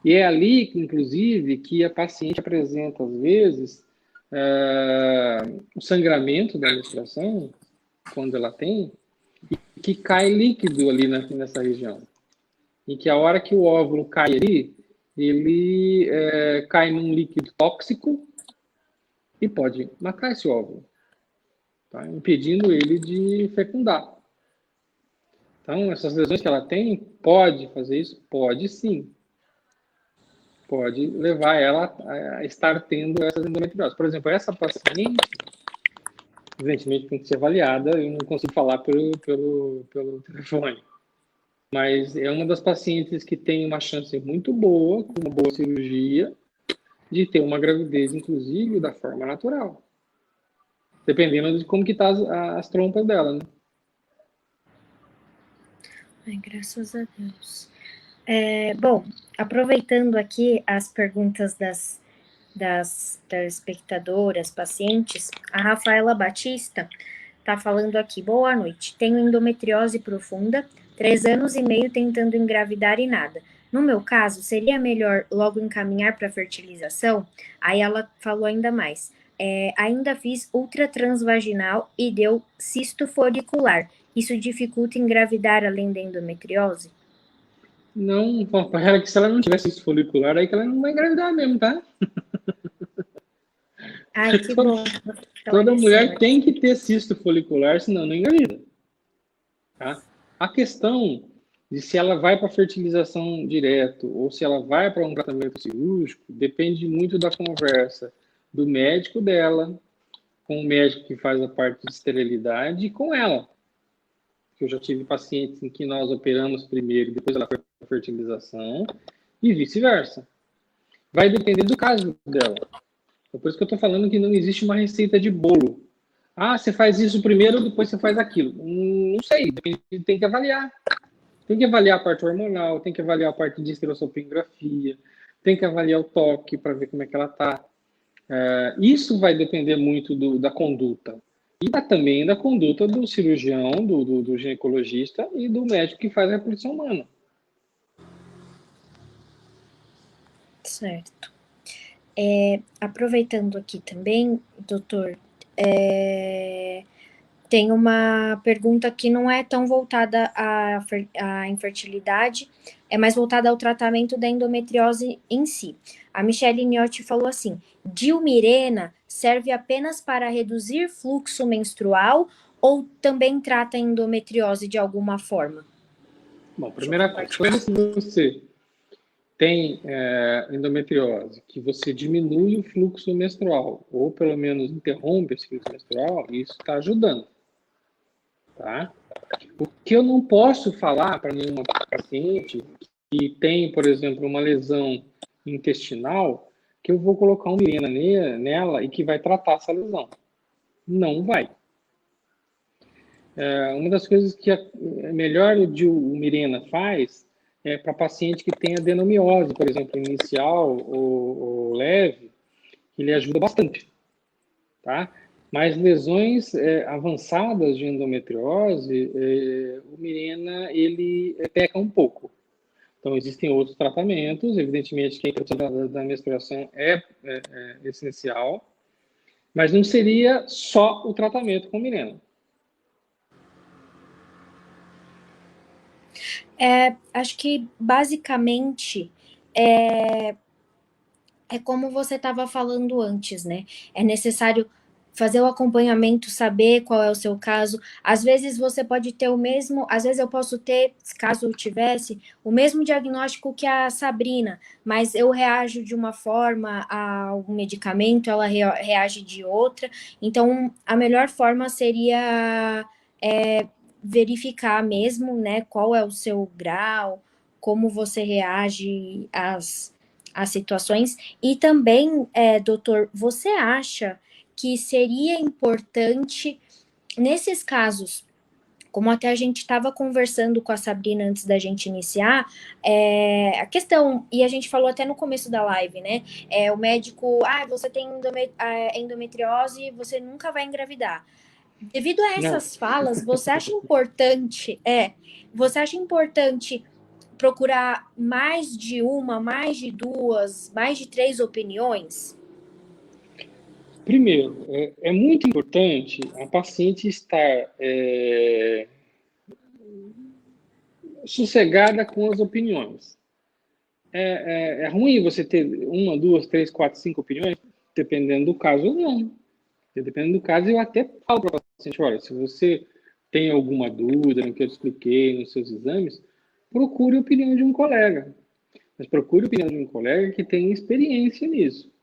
E é ali, inclusive, que a paciente apresenta, às vezes, o sangramento da menstruação, quando ela tem, e que cai líquido ali nessa região. E que a hora que o óvulo cai ali, ele cai num líquido tóxico e pode matar esse óvulo, tá? Impedindo ele de fecundar. Então, essas lesões que ela tem, pode fazer isso? Pode sim. Pode levar ela a estar tendo essas endometrioses. Por exemplo, essa paciente, evidentemente, tem que ser avaliada, eu não consigo falar pelo telefone. Mas é uma das pacientes que tem uma chance muito boa, com uma boa cirurgia, de ter uma gravidez, inclusive, da forma natural. Dependendo de como que tá as trompas dela, né? Ai, graças a Deus. Bom, aproveitando aqui as perguntas das telespectadoras, pacientes, a Rafaela Batista está falando aqui. Boa noite, tenho endometriose profunda, 3 anos e meio tentando engravidar e nada. No meu caso, seria melhor logo encaminhar para fertilização? Aí ela falou ainda mais. Ainda fiz ultratransvaginal e deu cisto folicular. Isso dificulta engravidar além da endometriose? Não, para ela que se ela não tivesse cisto folicular, aí que ela não vai engravidar mesmo, tá? Ai, que bom. Toda mulher tem que ter cisto folicular, senão não engravida. Tá? A questão de se ela vai para fertilização direto ou se ela vai para um tratamento cirúrgico depende muito da conversa do médico dela, com o médico que faz a parte de esterilidade e com ela. Eu já tive pacientes em que nós operamos primeiro e depois ela foi para a fertilização e vice-versa. Vai depender do caso dela. É por isso que eu estou falando que não existe uma receita de bolo. Ah, você faz isso primeiro, depois você faz aquilo. Não sei, tem que avaliar. Tem que avaliar a parte hormonal, tem que avaliar a parte de estereossopingografia, tem que avaliar o toque para ver como é que ela está. Isso vai depender muito da conduta. E também da conduta do cirurgião, do ginecologista e do médico que faz a reprodução humana. Certo. Aproveitando aqui também, doutor, tem uma pergunta que não é tão voltada à infertilidade, é mais voltada ao tratamento da endometriose em si. A Michelle Niotti falou assim: Dilmirena serve apenas para reduzir fluxo menstrual ou também trata a endometriose de alguma forma? Bom, primeira coisa, se você tem endometriose, que você diminui o fluxo menstrual, ou pelo menos interrompe esse fluxo menstrual, isso está ajudando. Tá? O que eu não posso falar para nenhuma paciente que tem, por exemplo, uma lesão intestinal, que eu vou colocar um Mirena nela e que vai tratar essa lesão. Não vai. Uma das coisas que melhor o Mirena faz é para paciente que tem adenomiose, por exemplo, inicial ou leve, ele ajuda bastante. Tá? Mas lesões avançadas de endometriose, o Mirena, ele peca um pouco. Então, existem outros tratamentos, evidentemente que a interrupção da menstruação é essencial, mas não seria só o tratamento com Mirena. Acho que, basicamente, é como você estava falando antes, né? É necessário fazer o acompanhamento, saber qual é o seu caso. Às vezes você pode ter o mesmo, às vezes eu posso ter, caso eu tivesse, o mesmo diagnóstico que a Sabrina, mas eu reajo de uma forma ao medicamento, ela reage de outra. Então, a melhor forma seria verificar mesmo, né, qual é o seu grau, como você reage às situações. E também, doutor, você acha que seria importante, nesses casos, como até a gente estava conversando com a Sabrina antes da gente iniciar, a questão, e a gente falou até no começo da live, né? O médico, você tem endometriose, você nunca vai engravidar. Devido a essas falas, você acha importante, procurar mais de uma, mais de duas, mais de 3 opiniões? Primeiro, é muito importante a paciente estar sossegada com as opiniões. É ruim você ter 1, 2, 3, 4, 5 opiniões, dependendo do caso ou não. Dependendo do caso, eu até falo para o paciente: olha, se você tem alguma dúvida no que eu expliquei nos seus exames, procure a opinião de um colega. Mas procure a opinião de um colega que tenha experiência nisso.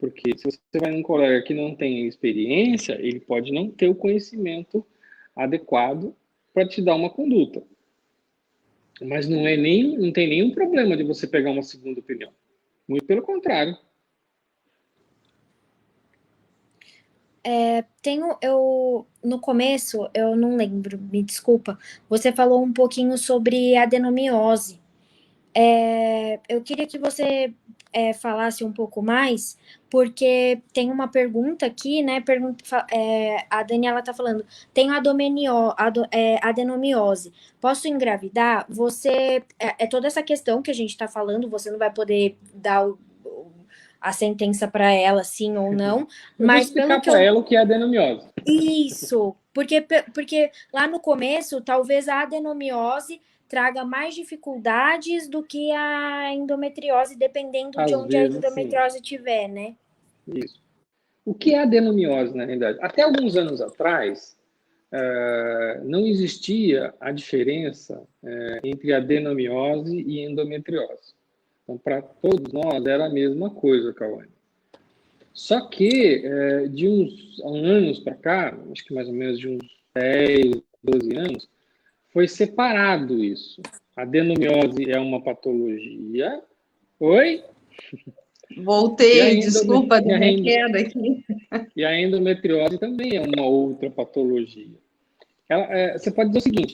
Porque se você vai num colega que não tem experiência, ele pode não ter o conhecimento adequado para te dar uma conduta. Mas não tem nenhum problema de você pegar uma segunda opinião. Muito pelo contrário. No começo, eu não lembro, me desculpa, você falou um pouquinho sobre adenomiose. Eu queria que você falasse um pouco mais, porque tem uma pergunta aqui, né? A Daniela está falando: tenho adenomiose, posso engravidar? Você toda essa questão que a gente está falando, você não vai poder dar a sentença para ela, sim ou não. Mas vou explicar para ela o que é adenomiose. Isso, porque lá no começo, talvez a adenomiose traga mais dificuldades do que a endometriose, dependendo de onde a endometriose estiver, né? Isso. O que é adenomiose, na realidade? Até alguns anos atrás, não existia a diferença entre adenomiose e endometriose. Então, para todos nós, era a mesma coisa, Cauane. Só que, de uns anos para cá, acho que mais ou menos de uns 10, 12 anos, foi separado isso. A adenomiose é uma patologia. Oi? Voltei, desculpa, deu uma queda aqui. E a endometriose também é uma outra patologia. Você pode dizer o seguinte,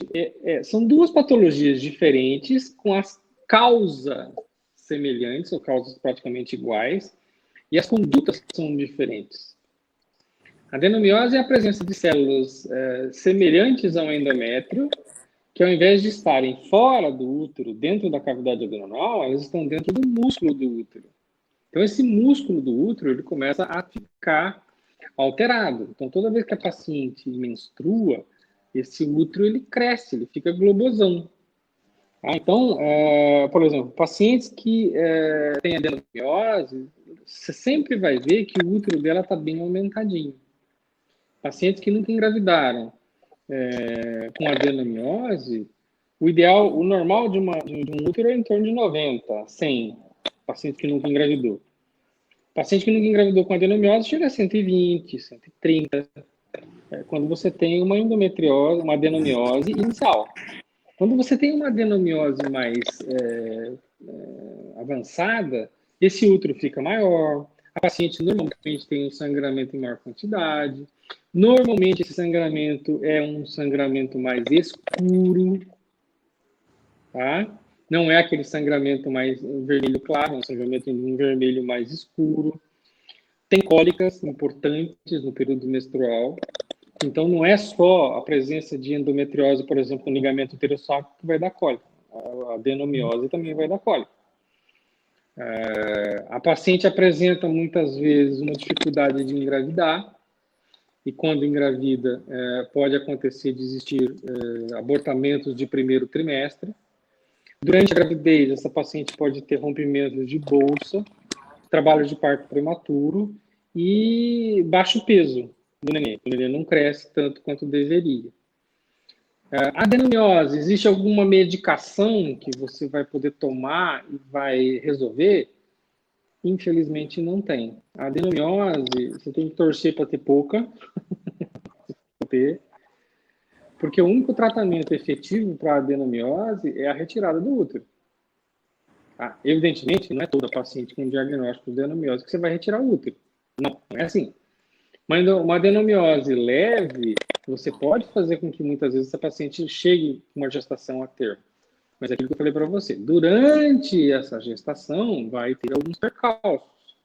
são duas patologias diferentes com as causas semelhantes, ou causas praticamente iguais, e as condutas são diferentes. A adenomiose é a presença de células semelhantes ao endométrio, que ao invés de estarem fora do útero, dentro da cavidade abdominal, elas estão dentro do músculo do útero. Então, esse músculo do útero, ele começa a ficar alterado. Então, toda vez que a paciente menstrua, esse útero, ele cresce, ele fica globosão. Então, por exemplo, pacientes que têm adenomiose, você sempre vai ver que o útero dela está bem aumentadinho. Pacientes que nunca engravidaram com adenomiose, o ideal, o normal de um útero é em torno de 90, 100, paciente que nunca engravidou. Paciente que nunca engravidou com adenomiose chega a 120, 130, quando você tem uma endometriose, uma adenomiose inicial. Quando você tem uma adenomiose mais avançada, esse útero fica maior, a paciente normalmente tem um sangramento em maior quantidade, normalmente esse sangramento é um sangramento mais escuro, tá? Não é aquele sangramento mais vermelho claro, é um sangramento em um vermelho mais escuro. Tem cólicas importantes no período menstrual. Então, não é só a presença de endometriose, por exemplo, no ligamento uterossáquico que vai dar cólica. A adenomiose também vai dar cólica. A paciente apresenta, muitas vezes, uma dificuldade de engravidar. E quando engravida, pode acontecer de existir abortamentos de primeiro trimestre. Durante a gravidez, essa paciente pode ter rompimentos de bolsa, trabalho de parto prematuro e baixo peso do neném. O neném não cresce tanto quanto deveria. A adenomiose, existe alguma medicação que você vai poder tomar e vai resolver? Infelizmente não tem. A adenomiose, você tem que torcer para ter pouca, porque o único tratamento efetivo para a adenomiose é a retirada do útero. Evidentemente, não é toda paciente com diagnóstico de adenomiose que você vai retirar o útero. Não é assim. Mas uma adenomiose leve, você pode fazer com que muitas vezes essa paciente chegue com uma gestação a termo. Mas é aquilo que eu falei para você. Durante essa gestação, vai ter alguns percalços,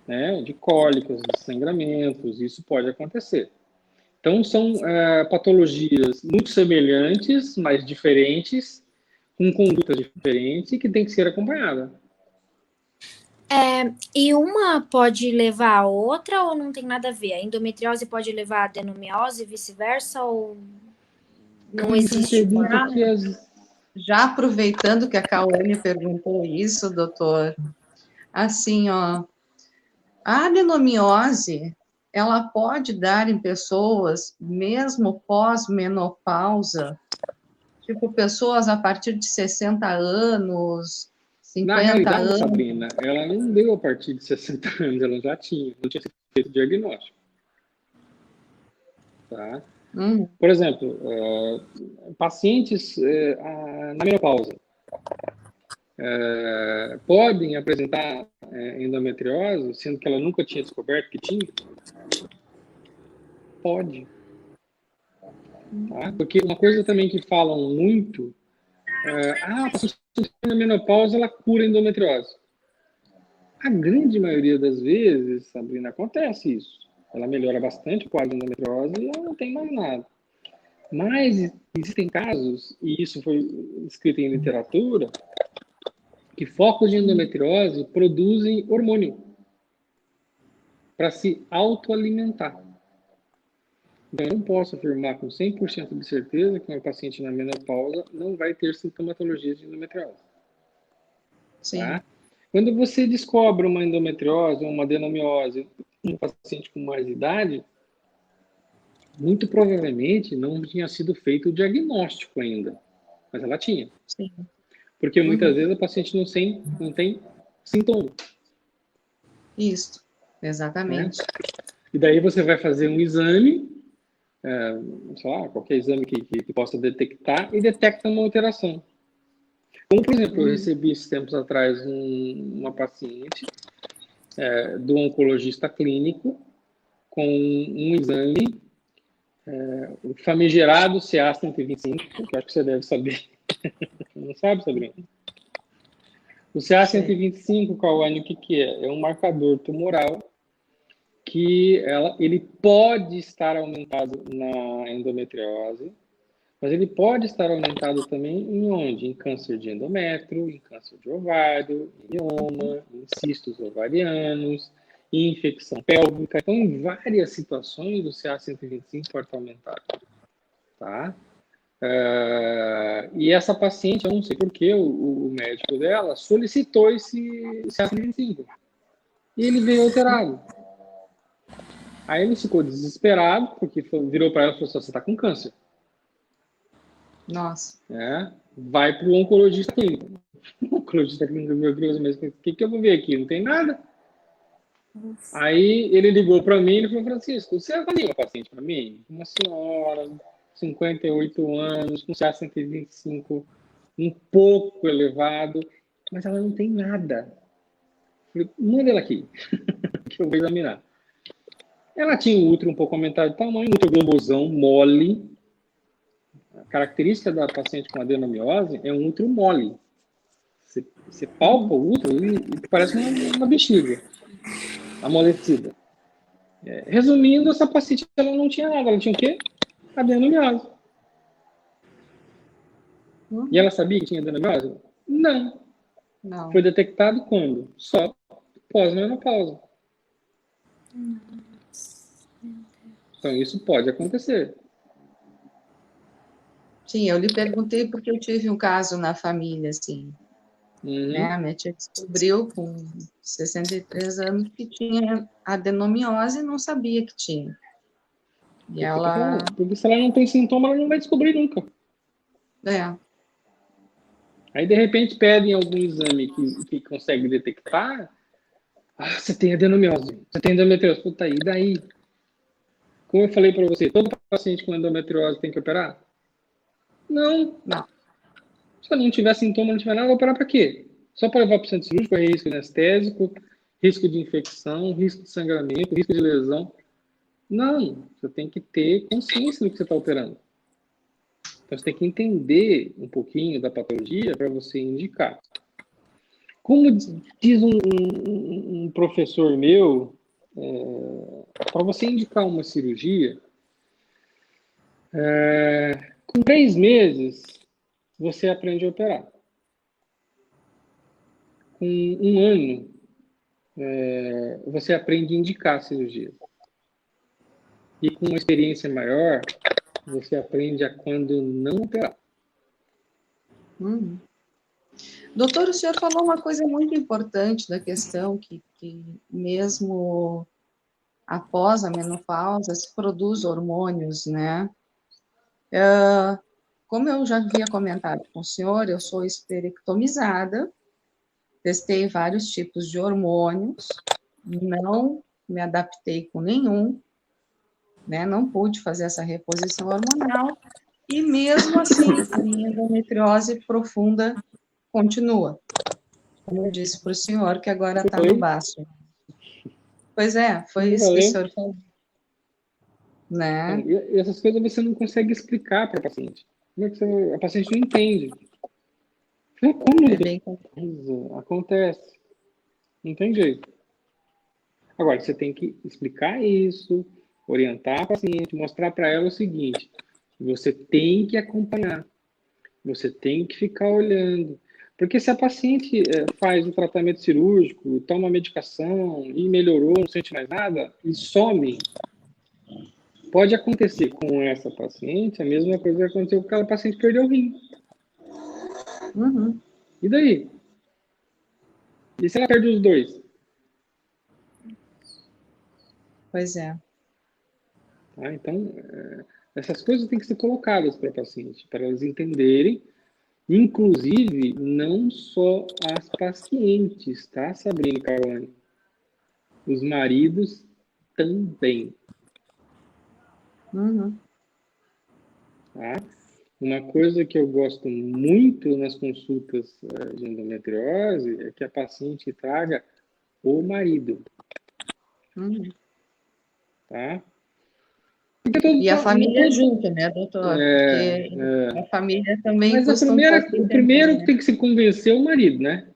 né? De cólicas, de sangramentos, isso pode acontecer. Então, são patologias muito semelhantes, mas diferentes, com condutas diferentes e que tem que ser acompanhada. E uma pode levar a outra ou não tem nada a ver? A endometriose pode levar a adenomiose e vice-versa ou não existe? Já aproveitando que a Cauane perguntou isso, doutor, assim, ó, a adenomiose, ela pode dar em pessoas, mesmo pós-menopausa, tipo, pessoas a partir de 60 anos, 50 Na realidade, anos. Sabrina, ela não deu a partir de 60 anos, ela já tinha, não tinha sido feito o diagnóstico. Tá? Por exemplo, pacientes na menopausa podem apresentar endometriose, sendo que ela nunca tinha descoberto que tinha? Pode. Tá? Porque uma coisa também que falam muito a paciente na menopausa, ela cura endometriose. A grande maioria das vezes, Sabrina, acontece isso. Ela melhora bastante o quadro de endometriose e ela não tem mais nada. Mas existem casos, e isso foi escrito em literatura, que focos de endometriose produzem hormônio para se autoalimentar. Então, eu não posso afirmar com 100% de certeza que uma paciente na menopausa não vai ter sintomatologia de endometriose. Sim. Tá? Quando você descobre uma endometriose ou uma adenomiose em um paciente com mais idade, muito provavelmente não tinha sido feito o diagnóstico ainda, mas ela tinha. Sim. Porque muitas vezes a paciente não tem sintoma. Isso. Exatamente. Né? E daí você vai fazer um exame, sei lá, qualquer exame que possa detectar, e detecta uma alteração. Como, por exemplo, eu recebi esses tempos atrás uma paciente do oncologista clínico com um exame, o famigerado CA-125, que acho que você deve saber. Não sabe, Sabrina? O CA-125, Cauane, o que é? É um marcador tumoral que ele pode estar aumentado na endometriose, mas ele pode estar aumentado também em onde? Em câncer de endométrio, em câncer de ovário, em mioma, em cistos ovarianos, em infecção pélvica. Então, em várias situações, o CA-125 pode estar aumentado. Tá? E essa paciente, eu não sei porquê, o médico dela solicitou esse CA-125. E ele veio alterado. Aí ele ficou desesperado, porque virou para ela e falou assim, você está com câncer. Nossa. Vai para o oncologista clínico. O oncologista clínico, meu Deus, mas o que eu vou ver aqui? Não tem nada. Nossa. Aí ele ligou para mim e falou, Francisco, você avalia uma paciente para mim? Uma senhora, 58 anos, com CA-125, um pouco elevado, mas ela não tem nada. Eu falei, manda ela aqui, que eu vou examinar. Ela tinha o útero um pouco aumentado de tamanho, útero globosão, mole. A característica da paciente com adenomiose é um útero mole. Você palpa o útero e parece uma bexiga amolecida. Resumindo, essa paciente ela não tinha nada. Ela tinha o quê? Adenomiose. E ela sabia que tinha adenomiose? Não. Foi detectado quando? Só pós-menopausa. Então, isso pode acontecer. Sim, eu lhe perguntei porque eu tive um caso na família, assim. Né? A minha tia descobriu com 63 anos que tinha adenomiose e não sabia que tinha. E ela... Porque se ela não tem sintoma, ela não vai descobrir nunca. Aí, de repente, pedem algum exame que consegue detectar. Ah, você tem adenomiose, você tem endometriose. Puta, e daí? Como eu falei para você, todo paciente com endometriose tem que operar? Não. Se não tiver sintoma, não tiver nada, vai operar para quê? Só para levar para o centro cirúrgico, é risco anestésico, risco de infecção, risco de sangramento, risco de lesão. Não, você tem que ter consciência do que você está operando. Então, você tem que entender um pouquinho da patologia para você indicar. Como diz um professor meu, para você indicar uma cirurgia, com 3 meses, você aprende a operar. Com 1 ano, você aprende a indicar a cirurgia. E com uma experiência maior, você aprende a quando não operar. Doutor, o senhor falou uma coisa muito importante da questão que mesmo após a menopausa se produz hormônios, né? Como eu já havia comentado com o senhor, eu sou esterectomizada, testei vários tipos de hormônios, não me adaptei com nenhum, né? Não pude fazer essa reposição hormonal, e mesmo assim a minha endometriose profunda continua. Como eu disse para o senhor, que agora está no baço. Pois é, foi isso que o senhor falou. Né? E essas coisas você não consegue explicar para a paciente. A paciente não entende. Como acontece? Não tem jeito. Agora, você tem que explicar isso, orientar a paciente, mostrar para ela o seguinte: você tem que acompanhar, você tem que ficar olhando. Porque se a paciente faz o tratamento cirúrgico, toma medicação e melhorou, não sente mais nada, e some, pode acontecer com essa paciente a mesma coisa que aconteceu com aquela paciente que perdeu o rim. E daí? E se ela perde os dois? Pois é. Tá? Então, essas coisas têm que ser colocadas para a paciente, para elas entenderem, inclusive, não só as pacientes, tá, Sabrina e Caroline? os maridos também. Uhum. Tá? Uma coisa que eu gosto muito nas consultas de endometriose é que a paciente traga o marido. Uhum. Tá? E a família junto, né, doutor? Porque a família também Mas custa um pouco o entender, primeiro que né? tem que se convencer é o marido, né?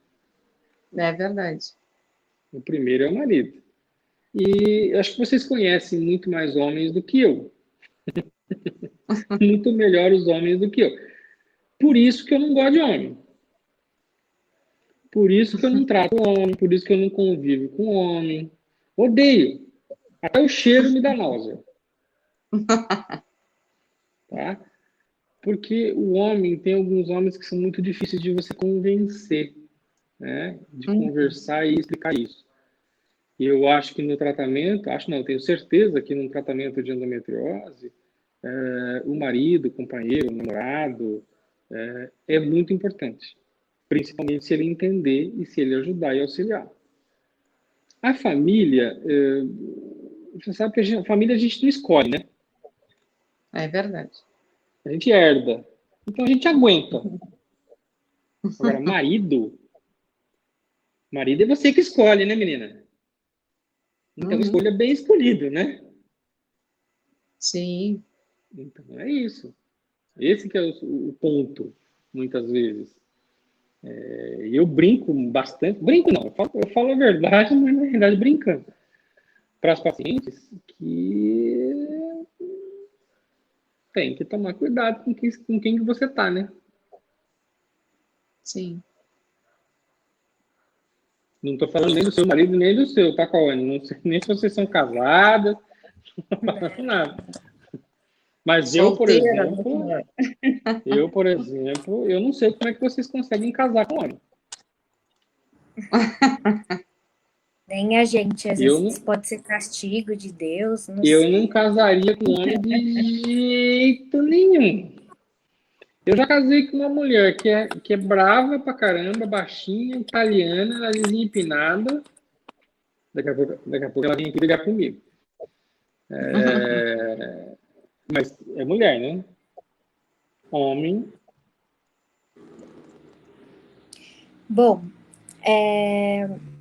É verdade. O primeiro é o marido. E acho que vocês conhecem muito mais homens do que eu. Muito melhor os homens do que eu. Por isso que eu não gosto de homem. Por isso que eu não trato homem. Por isso que eu não convivo com homem. Odeio. Até o cheiro me dá náusea. Tá? Porque o homem, tem alguns homens que são muito difíceis de você convencer, né? De conversar e explicar isso. E eu acho que no tratamento, acho não, tenho certeza que no tratamento de endometriose, o marido, o companheiro, o namorado, é muito importante. Principalmente se ele entender e se ele ajudar e auxiliar. A família, você sabe que a família a gente não escolhe, né? É verdade. A gente herda. Então a gente aguenta. Agora, marido é você que escolhe, né, menina? Então escolha bem escolhido, né? Sim. Então é isso. Esse que é o ponto, muitas vezes. E eu brinco bastante. Brinco não, eu falo a verdade, mas na verdade brincando. Para as pacientes que tem que tomar cuidado com quem que você tá, né? Sim. Não estou falando nem do seu marido, nem do seu, tá, Cauane? Não sei nem se vocês são casadas, não tô falando nada. Mas Solteira, doutor. por exemplo, eu não sei como é que vocês conseguem casar com homem. Nem a gente, às Eu vezes não, pode ser castigo de Deus, não eu não sei. casaria com homem de jeito nenhum. Eu já casei com uma mulher que é brava pra caramba, baixinha, italiana, narizinho empinada. Daqui a pouco ela vem aqui brigar comigo. Mas é mulher, né? Homem. Bom,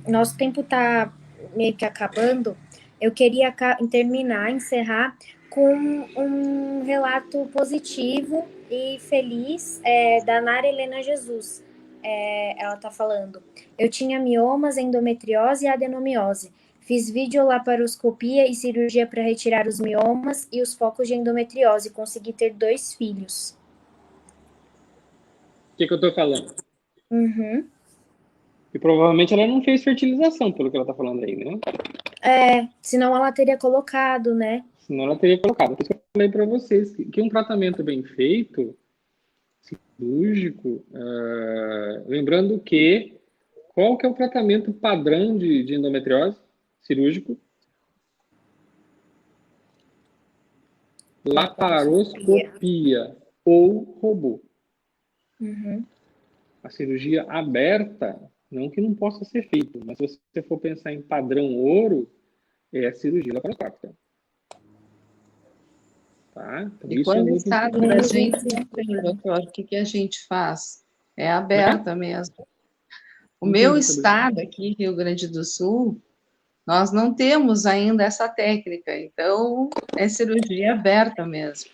nosso tempo está meio que acabando. Eu queria terminar, encerrar com um relato positivo e feliz da Nara Helena Jesus. Ela está falando: eu tinha miomas, endometriose e adenomiose. Fiz videolaparoscopia e cirurgia para retirar os miomas e os focos de endometriose. Consegui ter 2 filhos. O que eu tô falando? Uhum. E provavelmente ela não fez fertilização, pelo que ela tá falando aí, né? Senão ela teria colocado, né? Senão ela teria colocado. Por isso que eu falei para vocês que um tratamento bem feito, cirúrgico, lembrando que qual que é o tratamento padrão de endometriose cirúrgico? Laparoscopia ou robô. Uhum. A cirurgia aberta, não que não possa ser feito, mas se você for pensar em padrão ouro, é a cirurgia laparoscópica. Tá? Então, E isso é quando o muito estado importante. da gente não tem, doutor, o que a gente faz? É aberta mesmo. O meu estado aqui, Rio Grande do Sul, nós não temos ainda essa técnica, então é cirurgia aberta mesmo.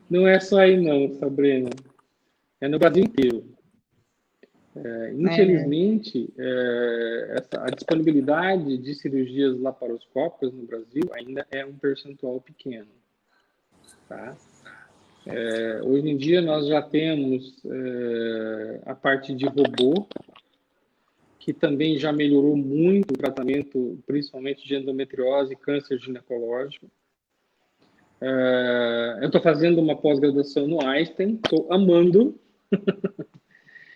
Não é só aí não, Sabrina. É no Brasil inteiro. Infelizmente, a disponibilidade de cirurgias laparoscópicas no Brasil ainda é um percentual pequeno. Tá? Hoje em dia nós já temos a parte de robô, que também já melhorou muito o tratamento, principalmente de endometriose e câncer ginecológico. Eu estou fazendo uma pós-graduação no Einstein, estou amando.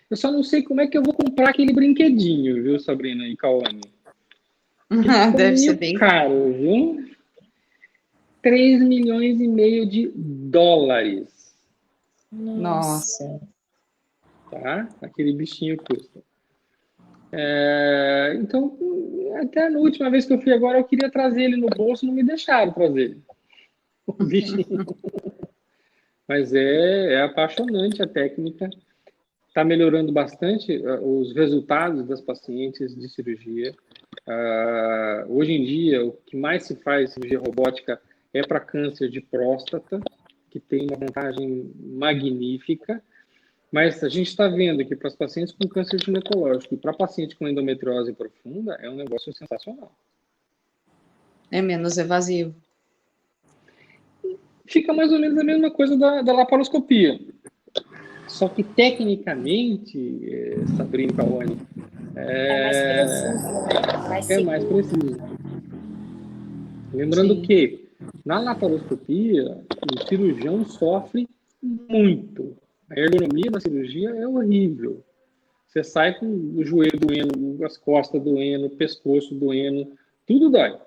Eu só não sei como é que eu vou comprar aquele brinquedinho, viu, Sabrina e Cauane? Deve ser bem caro, viu? 3 milhões e meio de dólares. Nossa. Tá? Aquele bichinho custa. Então, até na última vez que eu fui agora, eu queria trazer ele no bolso, não me deixaram trazer ele. O bichinho. Mas é apaixonante a técnica. Está melhorando bastante os resultados das pacientes de cirurgia. Hoje em dia, o que mais se faz cirurgia robótica é para câncer de próstata, que tem uma vantagem magnífica. Mas a gente está vendo que para os pacientes com câncer ginecológico e para paciente com endometriose profunda é um negócio sensacional. É menos evasivo. Fica mais ou menos a mesma coisa da laparoscopia. Só que tecnicamente, Sabrina e Cauane, é mais preciso. Lembrando que na laparoscopia o cirurgião sofre muito. A ergonomia da cirurgia é horrível. Você sai com o joelho doendo, as costas doendo, o pescoço doendo, tudo dói.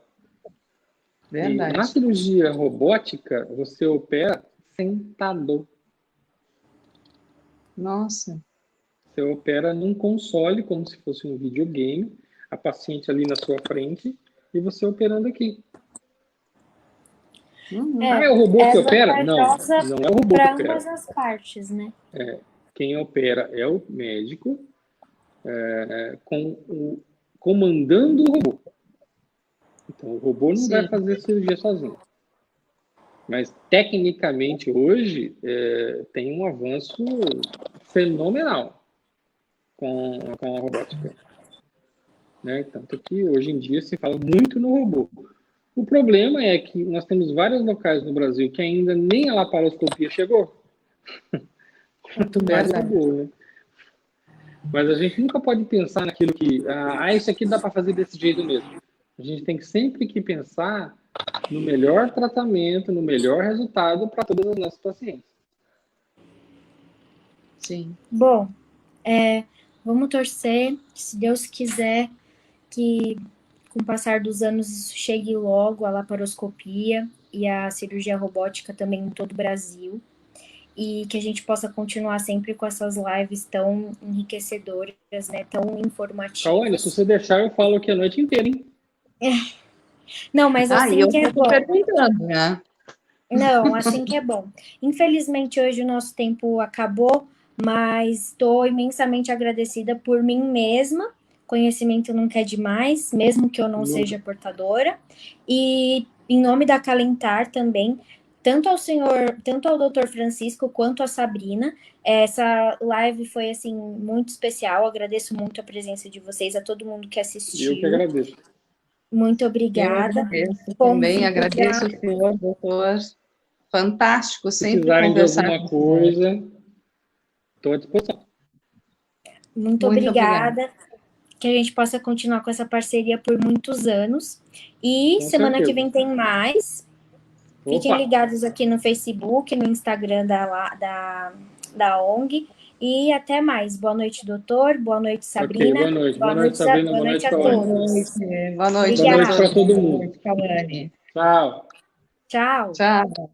Verdade. E na cirurgia robótica, você opera sentado. Nossa. Você opera num console, como se fosse um videogame, a paciente ali na sua frente, e você operando aqui. É o robô que opera? Não, não é o robô que opera. Para ambas as partes, né? Quem opera é o médico, comandando o robô. Então, o robô não vai fazer cirurgia sozinho. Mas, tecnicamente, hoje, tem um avanço fenomenal com a robótica. Né? Tanto que, hoje em dia, se fala muito no robô. O problema é que nós temos vários locais no Brasil que ainda nem a laparoscopia chegou. Quanto mais robô, né? Mas a gente nunca pode pensar naquilo que... isso aqui dá para fazer desse jeito mesmo. A gente tem sempre que pensar no melhor tratamento, no melhor resultado para todas as nossas pacientes. Sim. Bom, vamos torcer, se Deus quiser, que com o passar dos anos isso chegue logo, a laparoscopia e a cirurgia robótica também em todo o Brasil. E que a gente possa continuar sempre com essas lives tão enriquecedoras, né, tão informativas. Cauane, se você deixar, eu falo aqui a noite inteira, hein? Não, mas assim que é bom. Perguntando, né? Não, assim que é bom. Infelizmente, hoje o nosso tempo acabou, mas estou imensamente agradecida por mim mesma. Conhecimento nunca é demais, mesmo que eu não seja portadora. E em nome da Acalentar também, tanto ao Dr. Francisco quanto a Sabrina. Essa live foi, assim, muito especial. Agradeço muito a presença de vocês, a todo mundo que assistiu. Eu que agradeço. Muito obrigada. Eu agradeço também, agradeço o senhor, doutor. Fantástico, sempre conversar de alguma coisa, estou à disposição. Muito obrigada. Que a gente possa continuar com essa parceria por muitos anos. E com semana certeza. Que vem tem mais. Fiquem ligados aqui no Facebook, no Instagram da ONG. E até mais. Boa noite, doutor. Boa noite, Sabrina. Boa noite. Boa noite, Sabrina. Boa noite a todos. Boa noite para todo mundo. Tchau. Tchau. Tchau. Tchau.